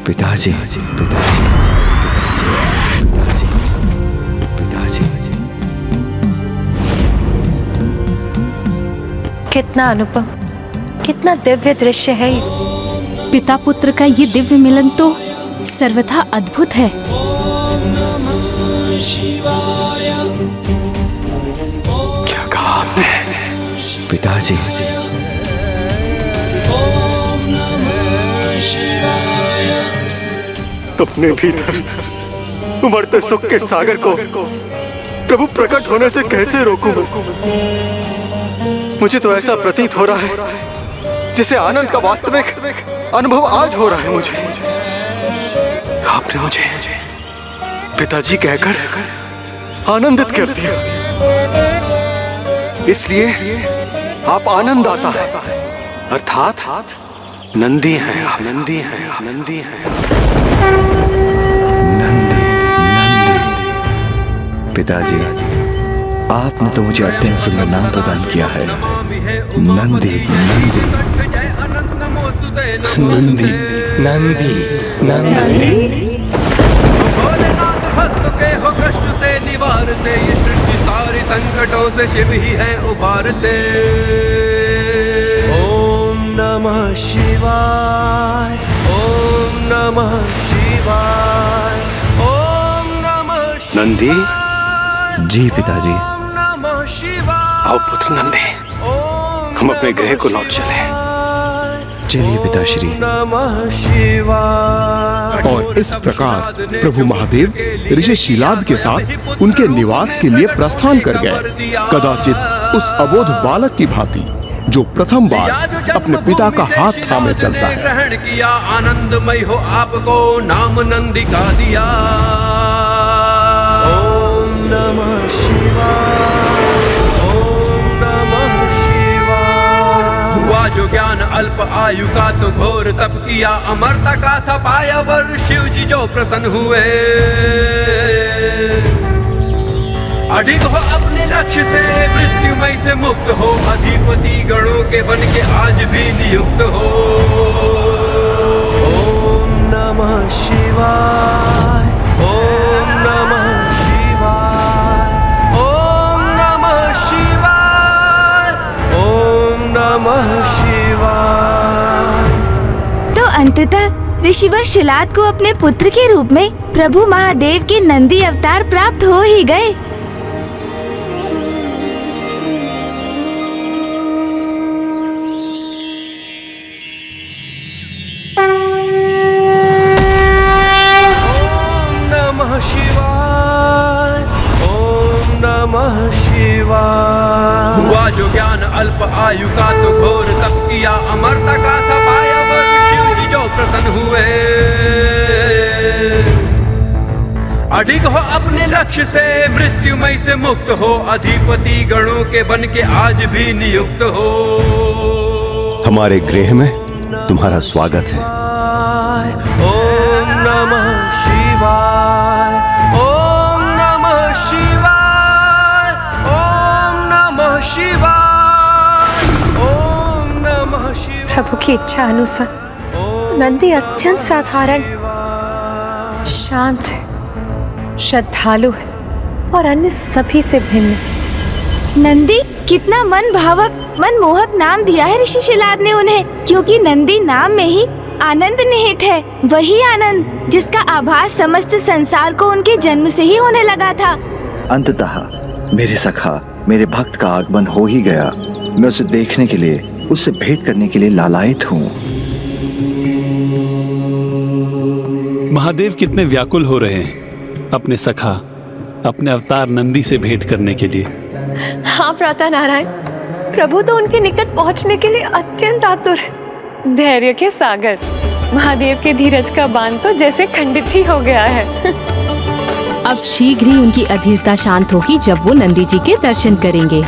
पिताजी पिताजी पिताजी पिताजी पिताजी। कितना अनुपम, कितना दिव्य दृश्य है ये। पिता पुत्र का ये दिव्य मिलन तो सर्वथा अद्भुत है। क्या कहा आपने? पिताजी अपने भीतर उमड़ते सुख के सागर को प्रभु प्रकट होने से कैसे रोकूं? मुझे तो ऐसा प्रतीत हो रहा है जिसे आनंद का वास्तविक अनुभव आज हो रहा है मुझे। आपने मुझे पिताजी कहकर आनंदित कर दिया, इसलिए आप आनंद आता है, अर्थात नंदी हैं आप, नंदी हैं आप, नंदी हैं। नंदी नंदी। पिताजी आपने तो मुझे अत्यंत सुंदर नाम प्रदान किया है, नंदी नंदी। नंदी नंदी नंदी भोलेनाथ भक्त के हो कष्ट से निवारते, ये सृष्टि सारी संकटों से शिव ही है उबारते। ओम नमः शिवाय, ओम नमः शिवाय, ओम नमः नंदी जी पिताजी। नमः शिवाय। आओ पुत्र नंदी, हम अपने गृह को लौट चले। चलिए पिताश्री। नमः शिवाय। और इस प्रकार प्रभु महादेव ऋषि शिलाद के साथ उनके निवास के लिए प्रस्थान कर गए, कदाचित उस अबोध बालक की भांति जो प्रथम बार अपने पिता का हाथ थामे चलता है। ग्रहण किया आनंदमय हो आपको नाम नंदी का दिया। ओम नमः शिवाय, ओम नमः शिवाय। हुआ जो ज्ञान अल्प आयु का तो घोर तप किया, अमरता का था पाया वर शिव जी जो प्रसन्न हुए। अधिक हो अपने लक्ष्य से मृत्युमय से मुक्त हो, अधिपति गणों के बन के आज भी नियुक्त हो। ओम नमः शिवाय, ओम नमः शिवाय, ओम नमः शिवाय, ओम नमः शिवाय। तो अंततः ऋषिवर शिलाद को अपने पुत्र के रूप में प्रभु महादेव के नंदी अवतार प्राप्त हो ही गए। हुआ जो ज्ञान अल्प आयु का तो घोर तप किया, अमरता का था पाया वर शिव जी जो प्रसन्न हुए। अधिक हो अपने लक्ष्य से मृत्युमय से मुक्त हो, अधिपति गणों के बन के आज भी नियुक्त हो। हमारे गृह में तुम्हारा स्वागत है। ओम नमः शिवाय, ओम नमः शिवाय, ओम नमः शिवाय, ओम नमः शिवाय। प्रभु की इच्छा अनुसार नंदी अत्यंत साधारण, शांत है, श्रद्धालु है और अन्य सभी से भिन्न। नंदी कितना मन भावक मनमोहक नाम दिया है ऋषि शिलाद ने उन्हें, क्योंकि नंदी नाम में ही आनंद निहित है, वही आनंद जिसका आभास समस्त संसार को उनके जन्म से ही होने लगा था। अंततः मेरे सखा, मेरे भक्त का आगमन हो ही गया। मैं उसे देखने के लिए, उससे भेंट करने के लिए लालायित हूँ। महादेव कितने व्याकुल हो रहे हैं अपने सखा, अपने अवतार नंदी से भेंट करने के लिए। हाँ प्रातः नारायण, प्रभु तो उनके निकट पहुंचने के लिए अत्यंत आतुर है। धैर्य के सागर, महादेव के धीरज का बांध तो जैसे खंडित ही हो गया है। अब शीघ्र ही उनकी अधीरता शांत होगी जब वो नंदी जी के दर्शन करेंगे।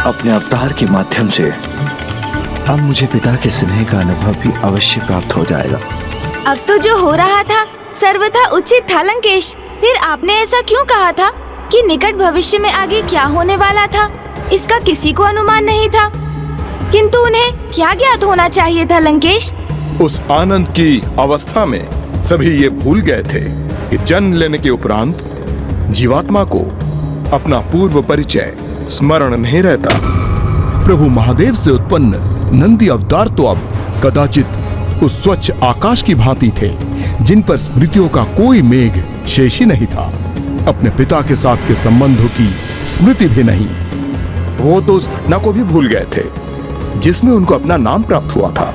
अपने अवतार के माध्यम से अब मुझे पिता के स्नेह का अनुभव भी अवश्य प्राप्त हो जाएगा। अब तो जो हो रहा था सर्वथा उचित था लंकेश। फिर आपने ऐसा क्यों कहा था कि निकट भविष्य में आगे क्या होने वाला था, इसका किसी को अनुमान नहीं था, किंतु उन्हें क्या ज्ञात होना चाहिए था लंकेश? उस आनंद की अवस्था में सभी ये भूल गए थे कि जन्म लेने के उपरांत जीवात्मा को अपना पूर्व परिचय स्मरण नहीं रहता। प्रभु महादेव से उत्पन्न नंदी अवतार तो अब कदाचित उस स्वच्छ आकाश की भांति थे जिन पर स्मृतियों का कोई मेघ शेष ही नहीं था। अपने पिता के साथ के संबंधों की स्मृति भी नहीं। वो तो उस घटना को भी भूल गए थे जिसमें उनको अपना नाम प्राप्त हुआ था।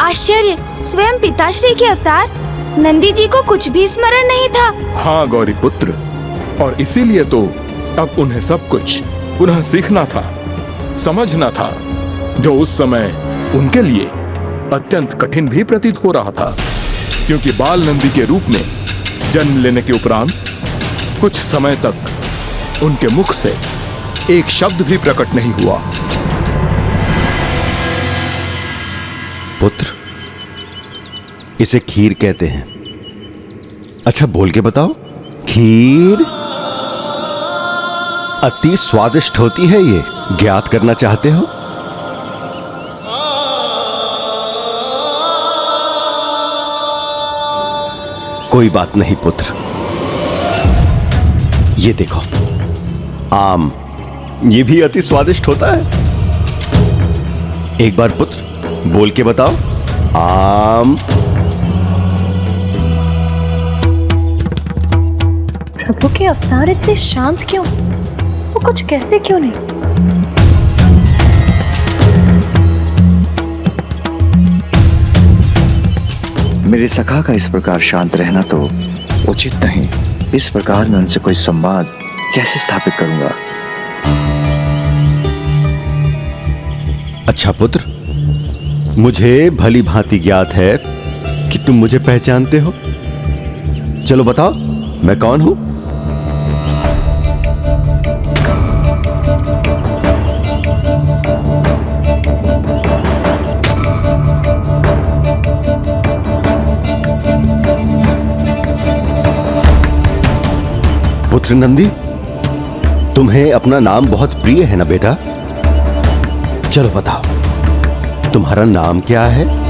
आश्चर्य, स्वयं पिताश्री के अवतार नंदी जी को कुछ भी स्मरण नहीं था। हाँ गौरी पुत्र, और इसीलिए तो अब उन्हें सब कुछ पुनः सीखना था, समझना था, जो उस समय उनके लिए अत्यंत कठिन भी प्रतीत हो रहा था, क्योंकि बाल नंदी के रूप में जन्म लेने के उपरांत कुछ समय तक उनके मुख से एक शब्द भी प्रकट नहीं हुआ। पुत्र, इसे खीर कहते हैं। अच्छा बोल के बताओ। खीर अति स्वादिष्ट होती है, ये ज्ञात करना चाहते हो? कोई बात नहीं पुत्र, ये देखो आम, ये भी अति स्वादिष्ट होता है। एक बार पुत्र बोल के बताओ, आम। प्रभु के अवतार इतने शांत क्यों? वो कुछ कहते क्यों नहीं? मेरे सखा का इस प्रकार शांत रहना तो उचित नहीं। इस प्रकार मैं उनसे कोई संवाद कैसे स्थापित करूंगा? अच्छा पुत्र, मुझे भली भांति ज्ञात है कि तुम मुझे पहचानते हो। चलो बताओ मैं कौन हूं? पुत्र नंदी, तुम्हें अपना नाम बहुत प्रिय है ना बेटा? चलो बताओ तुम्हारा नाम क्या है?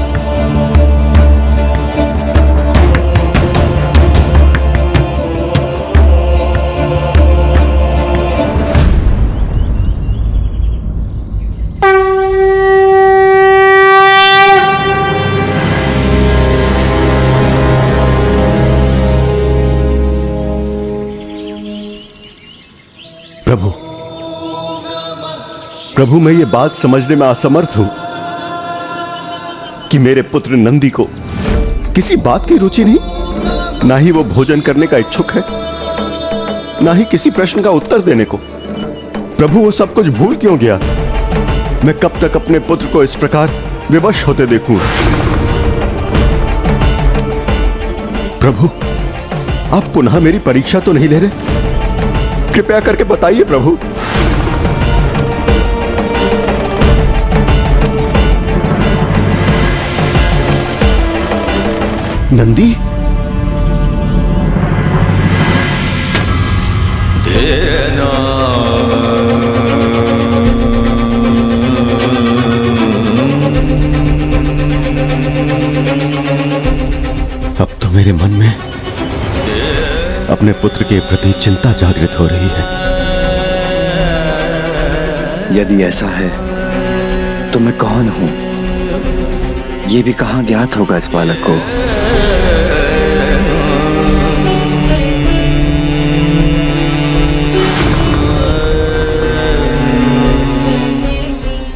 प्रभु, प्रभु मैं ये बात समझने में असमर्थ हूं कि मेरे पुत्र नंदी को किसी बात की रुचि नहीं, ना ही वो भोजन करने का इच्छुक है, ना ही किसी प्रश्न का उत्तर देने को। प्रभु वो सब कुछ भूल क्यों गया? मैं कब तक अपने पुत्र को इस प्रकार विवश होते देखूं? प्रभु, आप पुनः मेरी परीक्षा तो नहीं ले रहे? कृपया करके बताइए प्रभु। नंदी, अब तो मेरे मन में अपने पुत्र के प्रति चिंता जागृत हो रही है। यदि ऐसा है तो मैं कौन हूं, यह भी कहां ज्ञात होगा इस बालक को?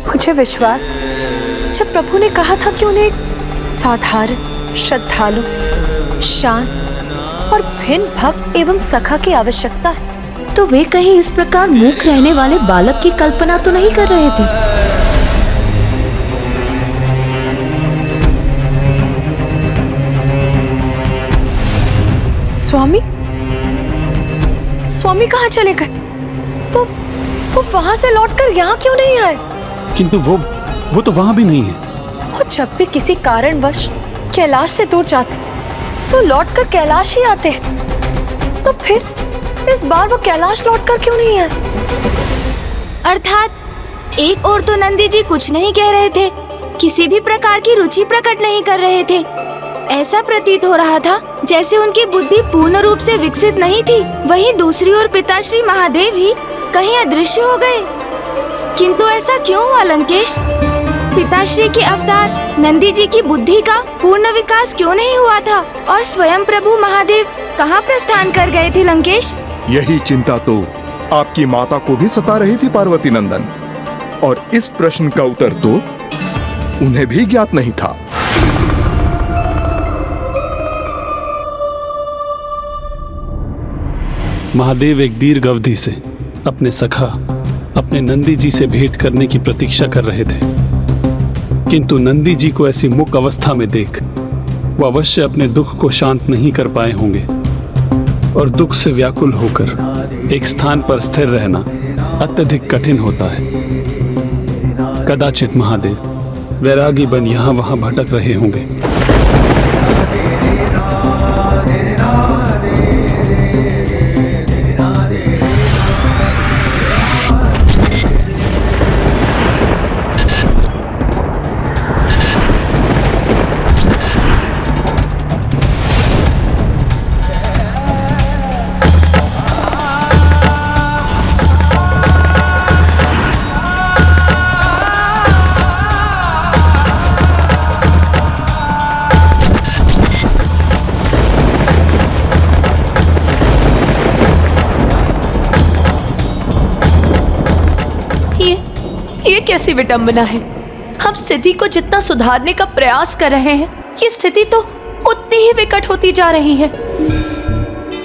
मुझे विश्वास, जब प्रभु ने कहा था कि उन्हें एक साधारण, श्रद्धालु, शांत और भिन्न भक्त एवं सखा की आवश्यकता है, तो वे कहीं इस प्रकार मूक रहने वाले बालक की कल्पना तो नहीं कर रहे थे? स्वामी, स्वामी कहाँ चले गए? वो वहां से लौटकर यहाँ क्यों नहीं आए? किंतु वो तो वहां भी नहीं है। वो जब भी किसी कारणवश कैलाश से दूर जाते तो लौटकर कैलाश ही आते हैं। तो फिर इस बार वो कैलाश लौटकर क्यों नहीं आए? अर्थात एक और तो नंदी जी कुछ नहीं कह रहे थे, किसी भी प्रकार की रुचि प्रकट नहीं कर रहे थे। ऐसा प्रतीत हो रहा था जैसे उनकी बुद्धि पूर्ण रूप से विकसित नहीं थी। वहीं दूसरी ओर पिताश्री महादेव ही कहीं अदृश्य हो गए। किंतु ऐसा क्यों हुआ लंकेश? पिताश्री के अवतार नंदी जी की बुद्धि का पूर्ण विकास क्यों नहीं हुआ था? और स्वयं प्रभु महादेव कहाँ प्रस्थान कर गए थे लंकेश? यही चिंता तो आपकी माता को भी सता रही थी पार्वती नंदन, और इस प्रश्न का उत्तर तो उन्हें भी ज्ञात नहीं था। महादेव एक दीर्घ अवधि से अपने सखा अपने नंदी जी से भेंट करने की प्रतीक्षा कर रहे थे, किंतु नंदी जी को ऐसी मूक अवस्था में देख वो अवश्य अपने दुख को शांत नहीं कर पाए होंगे, और दुख से व्याकुल होकर एक स्थान पर स्थिर रहना अत्यधिक कठिन होता है। कदाचित महादेव वैरागी बन यहाँ वहां भटक रहे होंगे। कैसी विडंबना है। हम स्थिति को जितना सुधारने का प्रयास कर रहे हैं, ये स्थिति तो उतनी ही विकट होती जा रही है।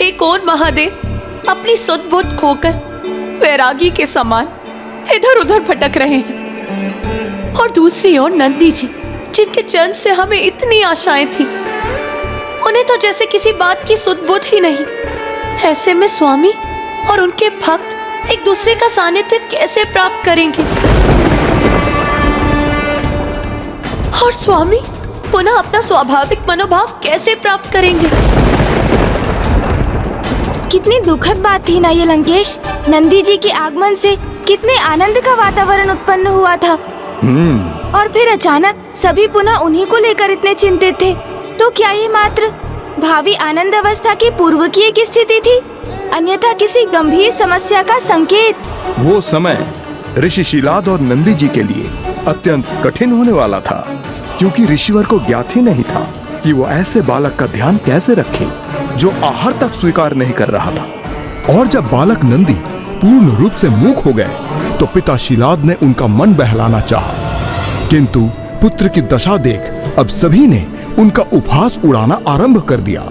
एक और महादेव अपनी सुध बुद्ध खोकर वैरागी के समान इधर उधर भटक रहे हैं, और दूसरी ओर नंदी जी, जिनके जन्म से हमें इतनी आशाएं थी, उन्हें तो जैसे किसी बात की सुध बुद्ध ही नहीं। ऐसे में स्वामी और उनके भक्त एक दूसरे का सानिध्य कैसे प्राप्त करेंगे, और स्वामी पुनः अपना स्वाभाविक मनोभाव कैसे प्राप्त करेंगे। कितनी दुखद बात थी ना ये लंकेश। नंदी जी के आगमन से कितने आनंद का वातावरण उत्पन्न हुआ था, और फिर अचानक सभी पुनः उन्हीं को लेकर इतने चिंतित थे। तो क्या ये मात्र भावी आनंद अवस्था की पूर्व की एक स्थिति थी, अन्यथा किसी गंभीर समस्या का संकेत? वो समय ऋषि शिलाद और नंदी जी के लिए अत्यंत कठिन होने वाला था, क्योंकि ऋषिवर को ज्ञात ही नहीं था कि वो ऐसे बालक का ध्यान कैसे रखे जो आहार तक स्वीकार नहीं कर रहा था। और जब बालक नंदी पूर्ण रूप से मूक हो गए तो पिता शिलाद ने उनका मन बहलाना चाहा, किंतु पुत्र की दशा देख अब सभी ने उनका उपहास उड़ाना आरंभ कर दिया।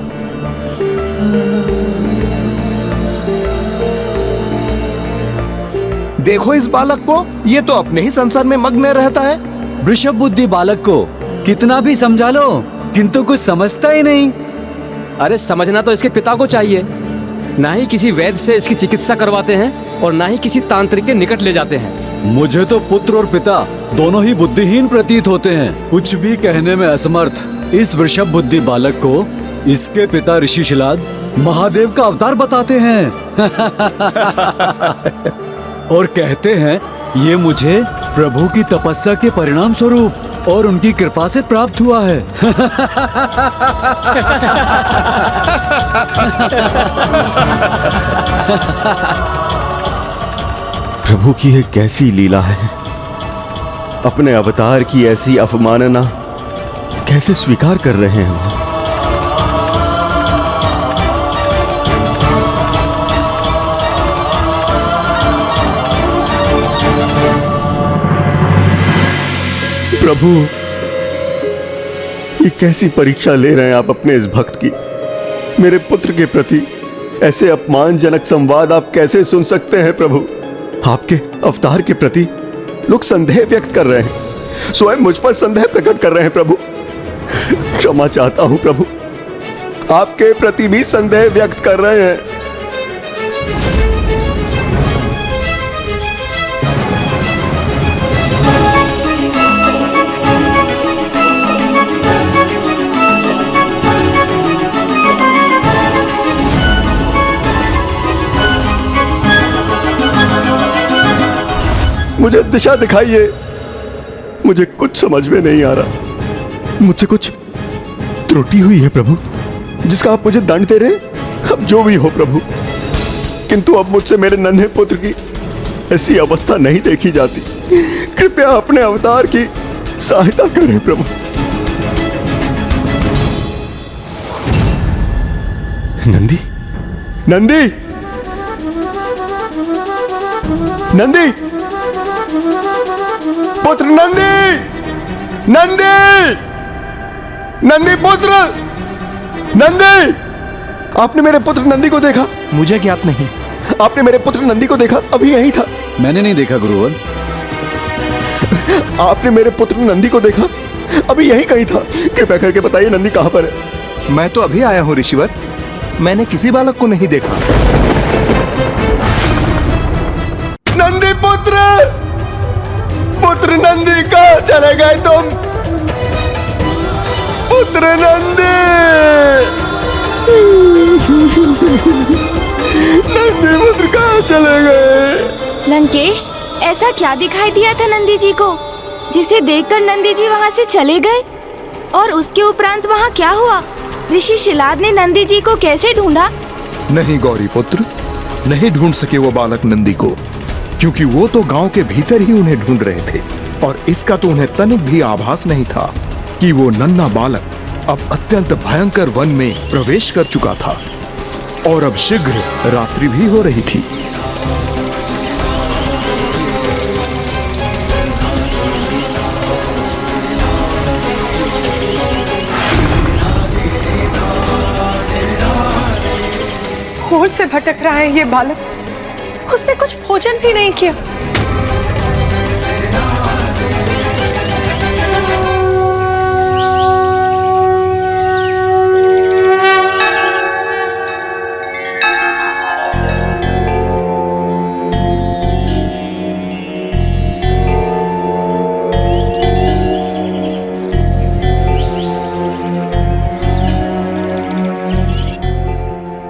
देखो इस बालक को, ये तो अपने ही संसार में मग्न रहता है। वृषभ बुद्धि बालक को कितना भी समझा लो, किंतु कुछ समझता ही नहीं। अरे समझना तो इसके पिता को चाहिए। ना ही किसी वैद्य से इसकी चिकित्सा करवाते हैं और ना ही किसी तांत्रिक के निकट ले जाते हैं। मुझे तो पुत्र और पिता दोनों ही बुद्धिहीन प्रतीत होते हैं, कुछ भी कहने में असमर्थ। इस वृषभ बुद्धि बालक को इसके पिता ऋषि शिलाद महादेव का अवतार बताते हैं और कहते हैं ये मुझे प्रभु की तपस्या के परिणाम स्वरूप और उनकी कृपा से प्राप्त हुआ है। प्रभु की एक कैसी लीला है, अपने अवतार की ऐसी अपमानना कैसे स्वीकार कर रहे हैं। प्रभु, ये कैसी परीक्षा ले रहे हैं आप अपने इस भक्त की। मेरे पुत्र के प्रति ऐसे अपमानजनक संवाद आप कैसे सुन सकते हैं प्रभु। आपके अवतार के प्रति लोग संदेह व्यक्त कर रहे हैं, स्वयं मुझ पर संदेह प्रकट कर रहे हैं प्रभु। क्षमा चाहता हूं प्रभु, आपके प्रति भी संदेह व्यक्त कर रहे हैं। मुझे दिशा दिखाइए, मुझे कुछ समझ में नहीं आ रहा। मुझसे कुछ त्रुटि हुई है प्रभु, जिसका आप मुझे दंड दे रहे हैं। अब जो भी हो प्रभु, किंतु अब मुझसे मेरे नन्हे पुत्र की ऐसी अवस्था नहीं देखी जाती। कृपया अपने अवतार की सहायता करें प्रभु। नंदी, नंदी, नंदी, पुत्र नंदी, नंदी, नंदी पुत्र, नंदी। आपने मेरे पुत्र नंदी को देखा? मुझे ज्ञात नहीं। आपने मेरे पुत्र नंदी को देखा? अभी यही था। मैंने नहीं देखा गुरुवर। आपने मेरे पुत्र नंदी को देखा? अभी यही कहीं था। कृपया करके बताइए नंदी कहां पर है। मैं तो अभी आया हूं ऋषिवर, मैंने किसी बालक को नहीं देखा। नंदी पुत्र, पुत्र नंदी कहां चले गए तुम? पुत्र नंदी, नंदी पुत्र कहां चले गए? लंकेश, ऐसा क्या दिखाई दिया था नंदी जी को, जिसे देखकर नंदी जी वहाँ से चले गए? और उसके उपरांत वहाँ क्या हुआ? ऋषि शिलाद ने नंदी जी को कैसे ढूंढा? नहीं गौरी पुत्र, नहीं ढूंढ सके वो बालक नंदी को, क्योंकि वो तो गांव के भीतर ही उन्हें ढूंढ रहे थे, और इसका तो उन्हें तनिक भी आभास नहीं था कि वो नन्हा बालक अब अत्यंत भयंकर वन में प्रवेश कर चुका था, और अब शीघ्र रात्रि भी हो रही थी। से भटक रहा है ये बालक? उसने कुछ भोजन भी नहीं किया।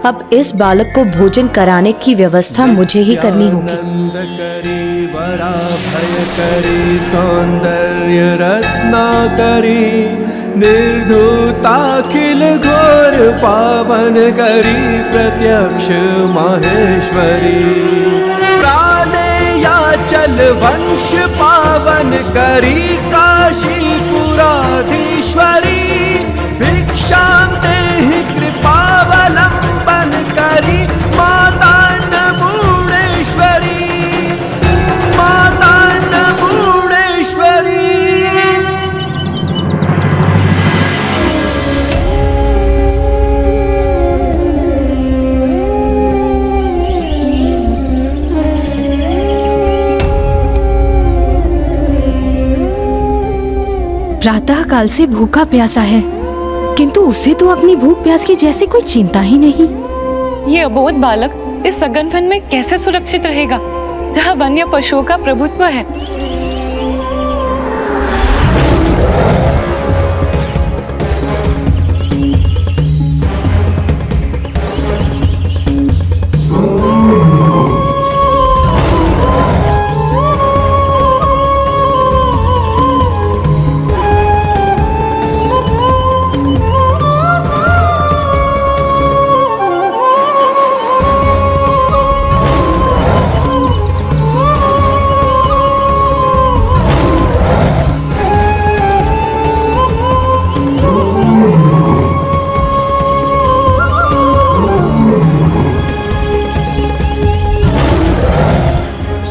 अब इस बालक को भोजन कराने की व्यवस्था मुझे ही करनी होगी। सौंदर्य रत्नाकरी निर्धूताखिल घोर पावन करी प्रत्यक्ष माहेश्वरी प्राणे या चल वंश पावन करी काशीपुराधीश्वरी भिक्षां देहि कृपावलंबन करी माता अन्नपूर्णेश्वरी माता अन्नपूर्णेश्वरी। प्रातः काल से भूखा प्यासा है, किंतु उसे तो अपनी भूख प्यास की जैसी कोई चिंता ही नहीं। ये अबोध बालक इस सघनवन में कैसे सुरक्षित रहेगा, जहाँ वन्य पशुओं का प्रभुत्व है?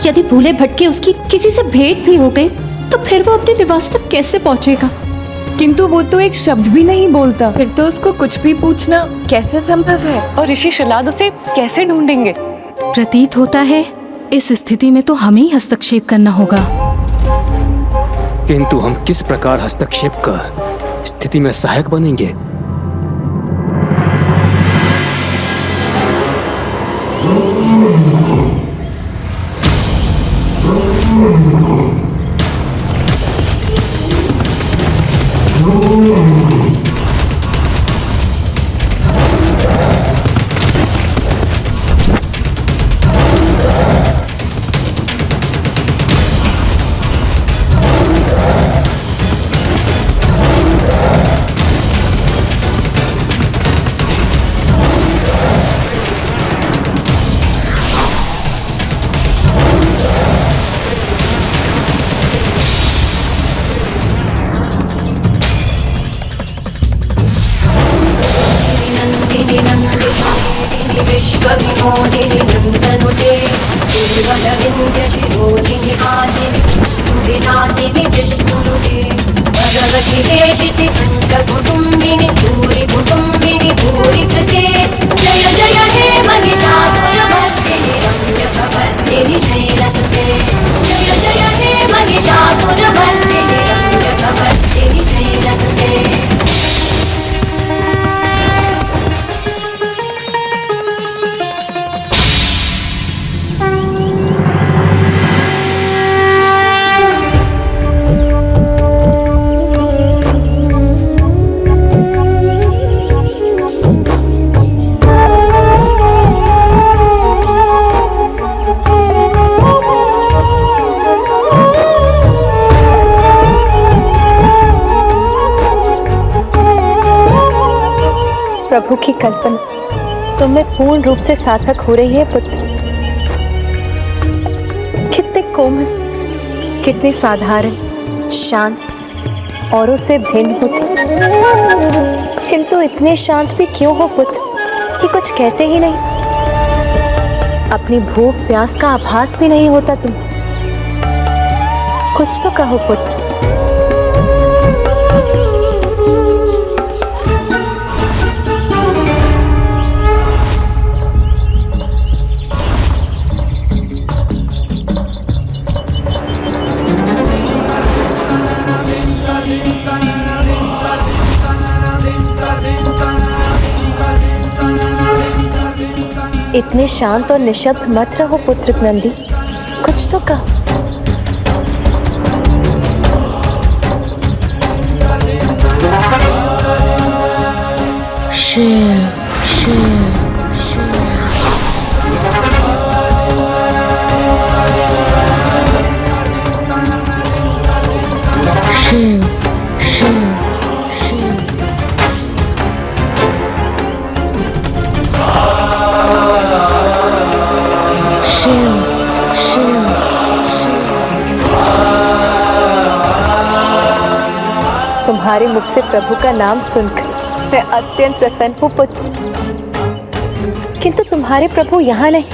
यदि भूले भटके उसकी किसी से भेंट भी हो गई तो फिर वो अपने निवास तक कैसे पहुंचेगा? किंतु वो तो एक शब्द भी नहीं बोलता, फिर तो उसको कुछ भी पूछना कैसे संभव है? और ऋषि शिलाद उसे कैसे ढूंढेंगे? प्रतीत होता है इस स्थिति में तो हमें ही हस्तक्षेप करना होगा। किंतु हम किस प्रकार हस्तक्षेप कर स्थिति में सहायक बनेंगे? प्रभु की कल्पना तुम में पूर्ण रूप से सार्थक हो रही है पुत्र। कितने कोमल, कितने साधारण, शांत, औरों से भिन्न होते, किंतु इतने शांत भी क्यों हो पुत्र कि कुछ कहते ही नहीं? अपनी भूख प्यास का आभास भी नहीं होता तुम। कुछ तो कहो पुत्र। इतने शांत और निशब्द मत रहो पुत्र नंदी, कुछ तो कहो। शिव शिव शिव शिव तुम्हारे मुख से प्रभु का नाम सुनकर मैं अत्यंत प्रसन्न हूँ पुत्र, किंतु तुम्हारे प्रभु यहाँ नहीं।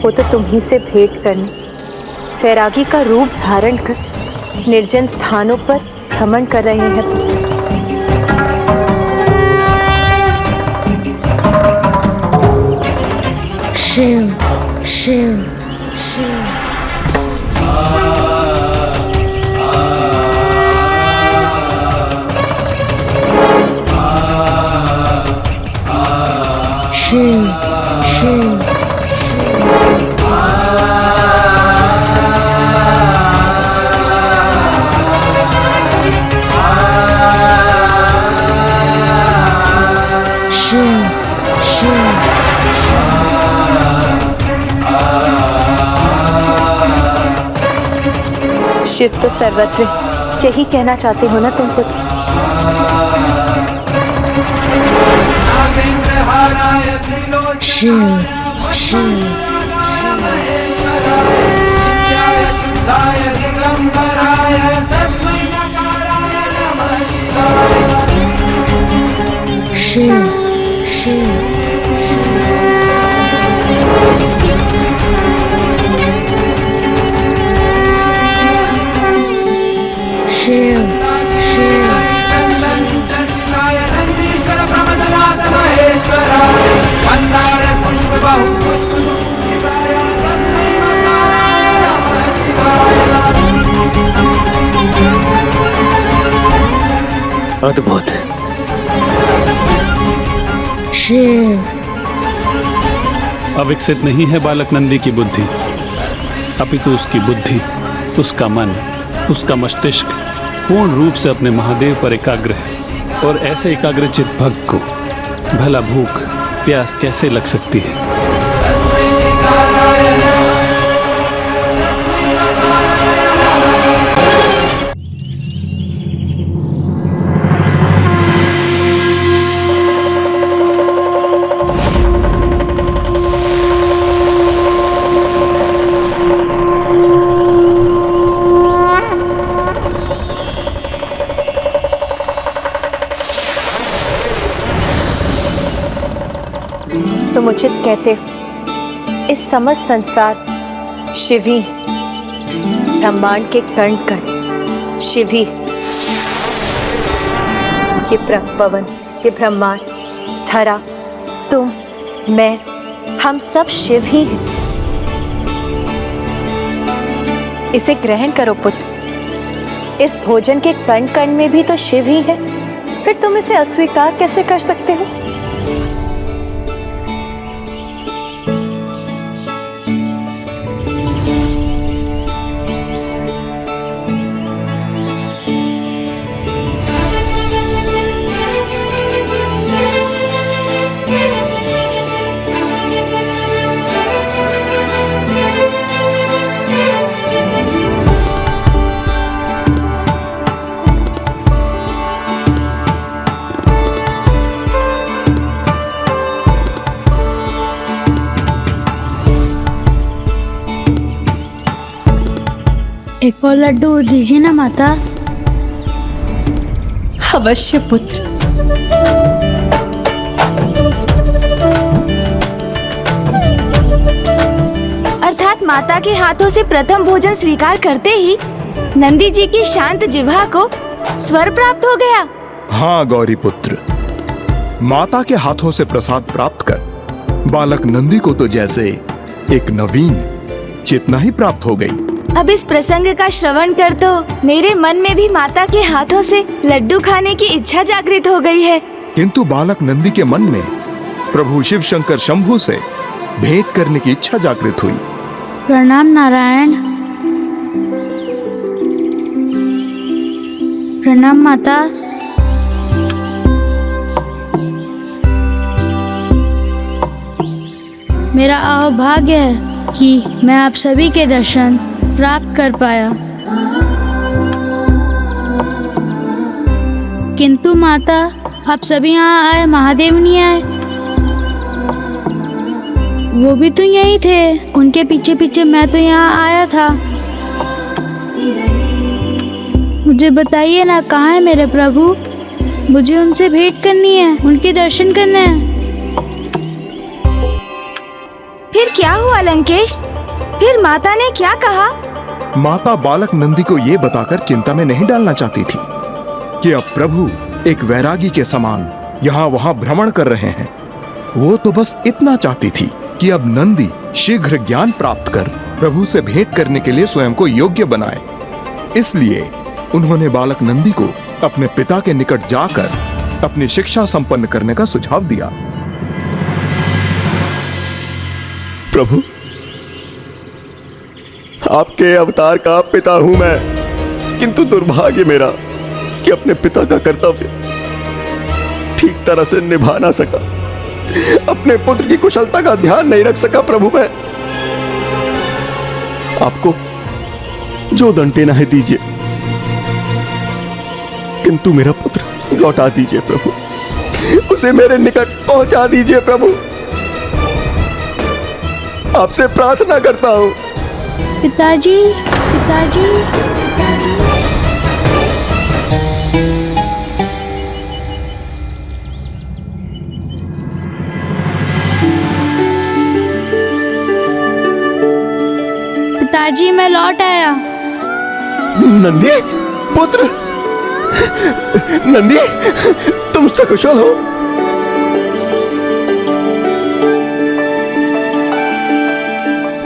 वो तो तुम्ही से भेंट करने वैरागी का रूप धारण कर निर्जन स्थानों पर भ्रमण कर रहे हैं पुत्र। शिव शिव शिव शिव शिव शिव तो सर्वत्र, यही कहना चाहते हो ना तुम पुत्र? शिव शिव शिव शिव अद्भुत। शिव अविकसित नहीं है बालक नंदी की बुद्धि, अपितु उसकी बुद्धि, उसका मन, उसका मस्तिष्क पूर्ण रूप से अपने महादेव पर एकाग्र है। और ऐसे एकाग्रचित भक्त को भला भूख प्यास कैसे लग सकती है? तुम उचित कहते हो, इस समस्त संसार शिवी, ब्रह्मांड के कण कण शिवी, ये पवन, ये ब्रह्मांड, धरा, तुम, मैं, हम सब शिव ही हैं। इसे ग्रहण करो पुत्र, इस भोजन के कण कण में भी तो शिव ही है, फिर तुम इसे अस्वीकार कैसे कर सकते हो? एक और लड्डू दीजिए ना माता। अवश्य पुत्र। अर्थात माता के हाथों से प्रथम भोजन स्वीकार करते ही नंदी जी की शांत जिह्वा को स्वर प्राप्त हो गया। हाँ गौरी पुत्र, माता के हाथों से प्रसाद प्राप्त कर बालक नंदी को तो जैसे एक नवीन चेतना ही प्राप्त हो गई। अब इस प्रसंग का श्रवण कर तो मेरे मन में भी माता के हाथों से लड्डू खाने की इच्छा जागृत हो गई है। किंतु बालक नंदी के मन में प्रभु शिव शंकर शंभु से भेंट करने की इच्छा जागृत हुई। प्रणाम नारायण। प्रणाम माता। मेरा अभाग्य है कि मैं आप सभी के दर्शन प्राप्त कर पाया, किंतु माता आप सभी यहाँ आए, महादेव नहीं आए। वो भी तो यही थे, उनके पीछे पीछे मैं तो यहाँ आया था। मुझे बताइए ना, कहाँ है मेरे प्रभु? मुझे उनसे भेंट करनी है, उनके दर्शन करने हैं। फिर क्या हुआ लंकेश? फिर माता ने क्या कहा? माता बालक नंदी को ये बताकर चिंता में नहीं डालना चाहती थी कि अब प्रभु एक वैरागी के समान यहाँ वहाँ भ्रमण कर रहे हैं। वो तो बस इतना चाहती थी कि अब नंदी शीघ्र ज्ञान प्राप्त कर प्रभु से भेंट करने के लिए स्वयं को योग्य बनाए। इसलिए उन्होंने बालक नंदी को अपने पिता के निकट जाकर अपनी शिक्षा संपन्न करने का सुझाव दिया। प्रभु, आपके अवतार का पिता हूं मैं, किंतु दुर्भाग्य मेरा कि अपने पिता का कर्तव्य ठीक तरह से निभा ना सका, अपने पुत्र की कुशलता का ध्यान नहीं रख सका। प्रभु, मैं आपको जो दंड देना है दीजिए, किंतु मेरा पुत्र लौटा दीजिए प्रभु, उसे मेरे निकट पहुंचा दीजिए प्रभु, आपसे प्रार्थना करता हूं। पिताजी, पिताजी, पिताजी। पिताजी, मैं लौट आया। नंदी पुत्र, नंदी तुम सकुशल हो?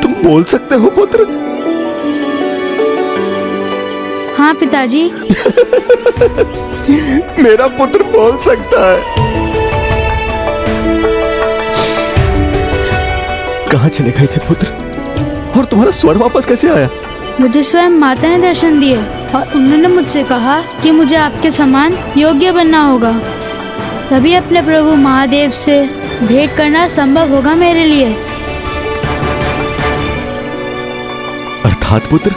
तुम बोल सकते हो पुत्र? हाँ पिताजी। मेरा पुत्र बोल सकता है। कहाँ चले गए थे पुत्र, और तुम्हारा स्वर वापस कैसे आया? मुझे स्वयं माता ने दर्शन दिए और उन्होंने मुझसे कहा कि मुझे आपके समान योग्य बनना होगा, तभी अपने प्रभु महादेव से भेंट करना संभव होगा मेरे लिए। अर्थात पुत्र,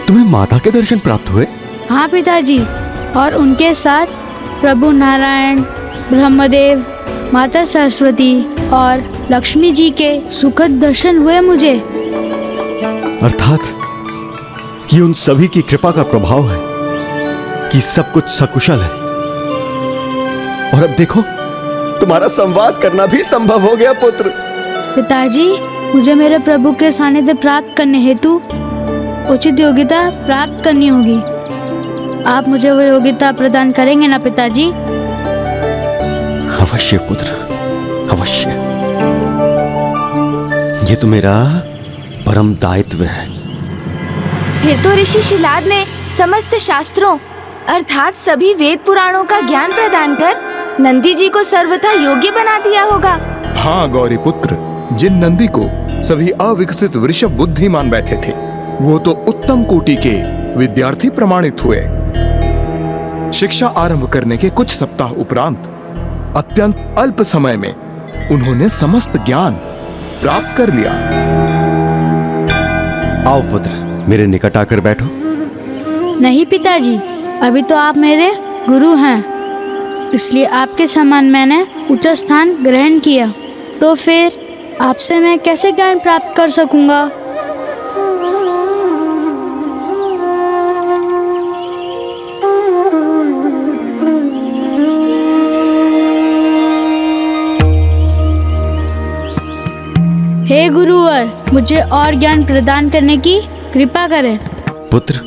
तुम्हें माता के दर्शन प्राप्त हुए? हाँ पिताजी, और उनके साथ प्रभु नारायण, ब्रह्मदेव, माता सरस्वती और लक्ष्मी जी के सुखद दर्शन हुए मुझे। अर्थात कि उन सभी की कृपा का प्रभाव है कि सब कुछ सकुशल है, और अब देखो तुम्हारा संवाद करना भी संभव हो गया पुत्र। पिताजी, मुझे मेरे प्रभु के सानिध्य प्राप्त करने हेतु उचित योग्यता प्राप्त करनी होगी। आप मुझे वो योग्यता प्रदान करेंगे ना पिताजी? अवश्य पुत्र, अवश्य। ये तो मेरा परम दायित्व है। फिर तो ऋषि शिलाद ने समस्त शास्त्रों अर्थात सभी वेद पुराणों का ज्ञान प्रदान कर नंदी जी को सर्वथा योग्य बना दिया होगा। हाँ गौरी पुत्र, जिन नंदी को सभी अविकसित वृषभ बुद्धि मान बैठे थे, वो तो उत्तम कोटि के विद्यार्थी प्रमाणित हुए। शिक्षा आरंभ करने के कुछ सप्ताह उपरांत अत्यंत अल्प समय में उन्होंने समस्त ज्ञान प्राप्त कर लिया। आओ पुत्र, मेरे निकट आकर बैठो। नहीं पिताजी, अभी तो आप मेरे गुरु हैं, इसलिए आपके समान मैंने उच्च स्थान ग्रहण किया, तो फिर आपसे मैं कैसे ज्ञान प्राप्त कर सकूंगा? हे गुरुवर, मुझे और ज्ञान प्रदान करने की कृपा करें। पुत्र,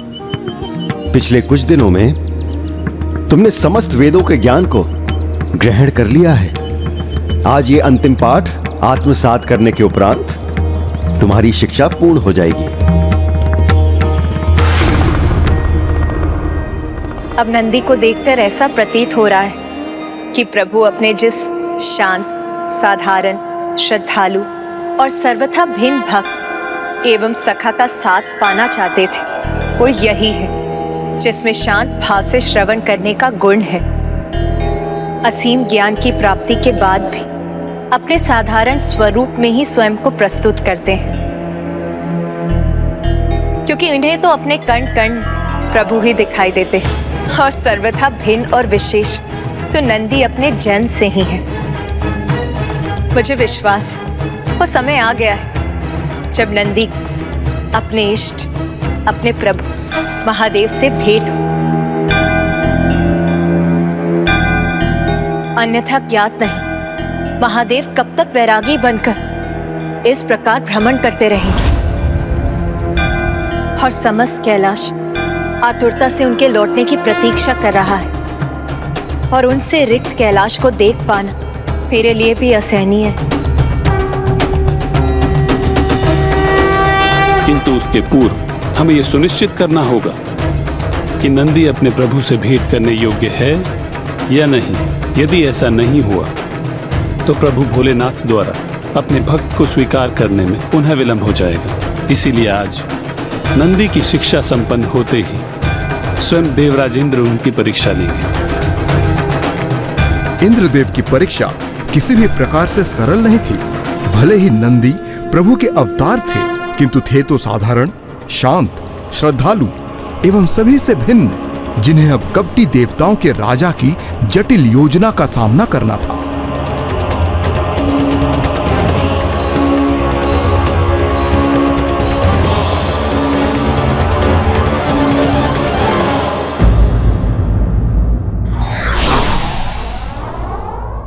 पिछले कुछ दिनों में तुमने समस्त वेदों के ज्ञान को ग्रहण कर लिया है। आज ये अंतिम पाठ आत्मसात करने के उपरांत तुम्हारी शिक्षा पूर्ण हो जाएगी। अब नंदी को देखकर ऐसा प्रतीत हो रहा है कि प्रभु अपने जिस शांत साधारण, श्रद्धालु और सर्वथा भिन्न भक्त एवं सखा का साथ पाना चाहते थे, वो यही है जिसमें शांत भाव से श्रवण करने का गुण है। असीम ज्ञान की प्राप्ति के बाद भी अपने साधारण स्वरूप में ही स्वयं को प्रस्तुत करते हैं, क्योंकि इन्हें तो अपने कण कण प्रभु ही दिखाई देते हैं और सर्वथा भिन्न और विशेष तो नंदी अपने जन्म से ही है। मुझे विश्वास है वो समय आ गया है जब नंदी अपने इष्ट, अपने प्रभु महादेव से भेंट हो। अन्यथा ज्ञात नहीं महादेव कब तक वैरागी बनकर इस प्रकार भ्रमण करते रहेंगे और समस्त कैलाश आतुरता से उनके लौटने की प्रतीक्षा कर रहा है, और उनसे रिक्त कैलाश को देख पाना मेरे लिए भी असहनीय है। किंतु उसके पूर्व हमें यह सुनिश्चित करना होगा कि नंदी अपने प्रभु से भेंट करने योग्य है या नहीं। यदि ऐसा नहीं हुआ तो प्रभु भोलेनाथ द्वारा अपने भक्त को स्वीकार करने में पुनः विलंब हो जाएगा। इसीलिए आज नंदी की शिक्षा संपन्न होते ही स्वयं देवराज इंद्र उनकी परीक्षा लेंगे। इंद्रदेव की परीक्षा किसी भी प्रकार से सरल नहीं थी। भले ही नंदी प्रभु के अवतार थे, किंतु थे तो साधारण, शांत, श्रद्धालु एवं सभी से भिन्न, जिन्हें अब कपटी देवताओं के राजा की जटिल योजना का सामना करना था।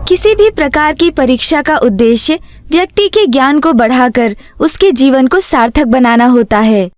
किसी भी प्रकार की परीक्षा का उद्देश्य व्यक्ति के ज्ञान को बढ़ाकर उसके जीवन को सार्थक बनाना होता है।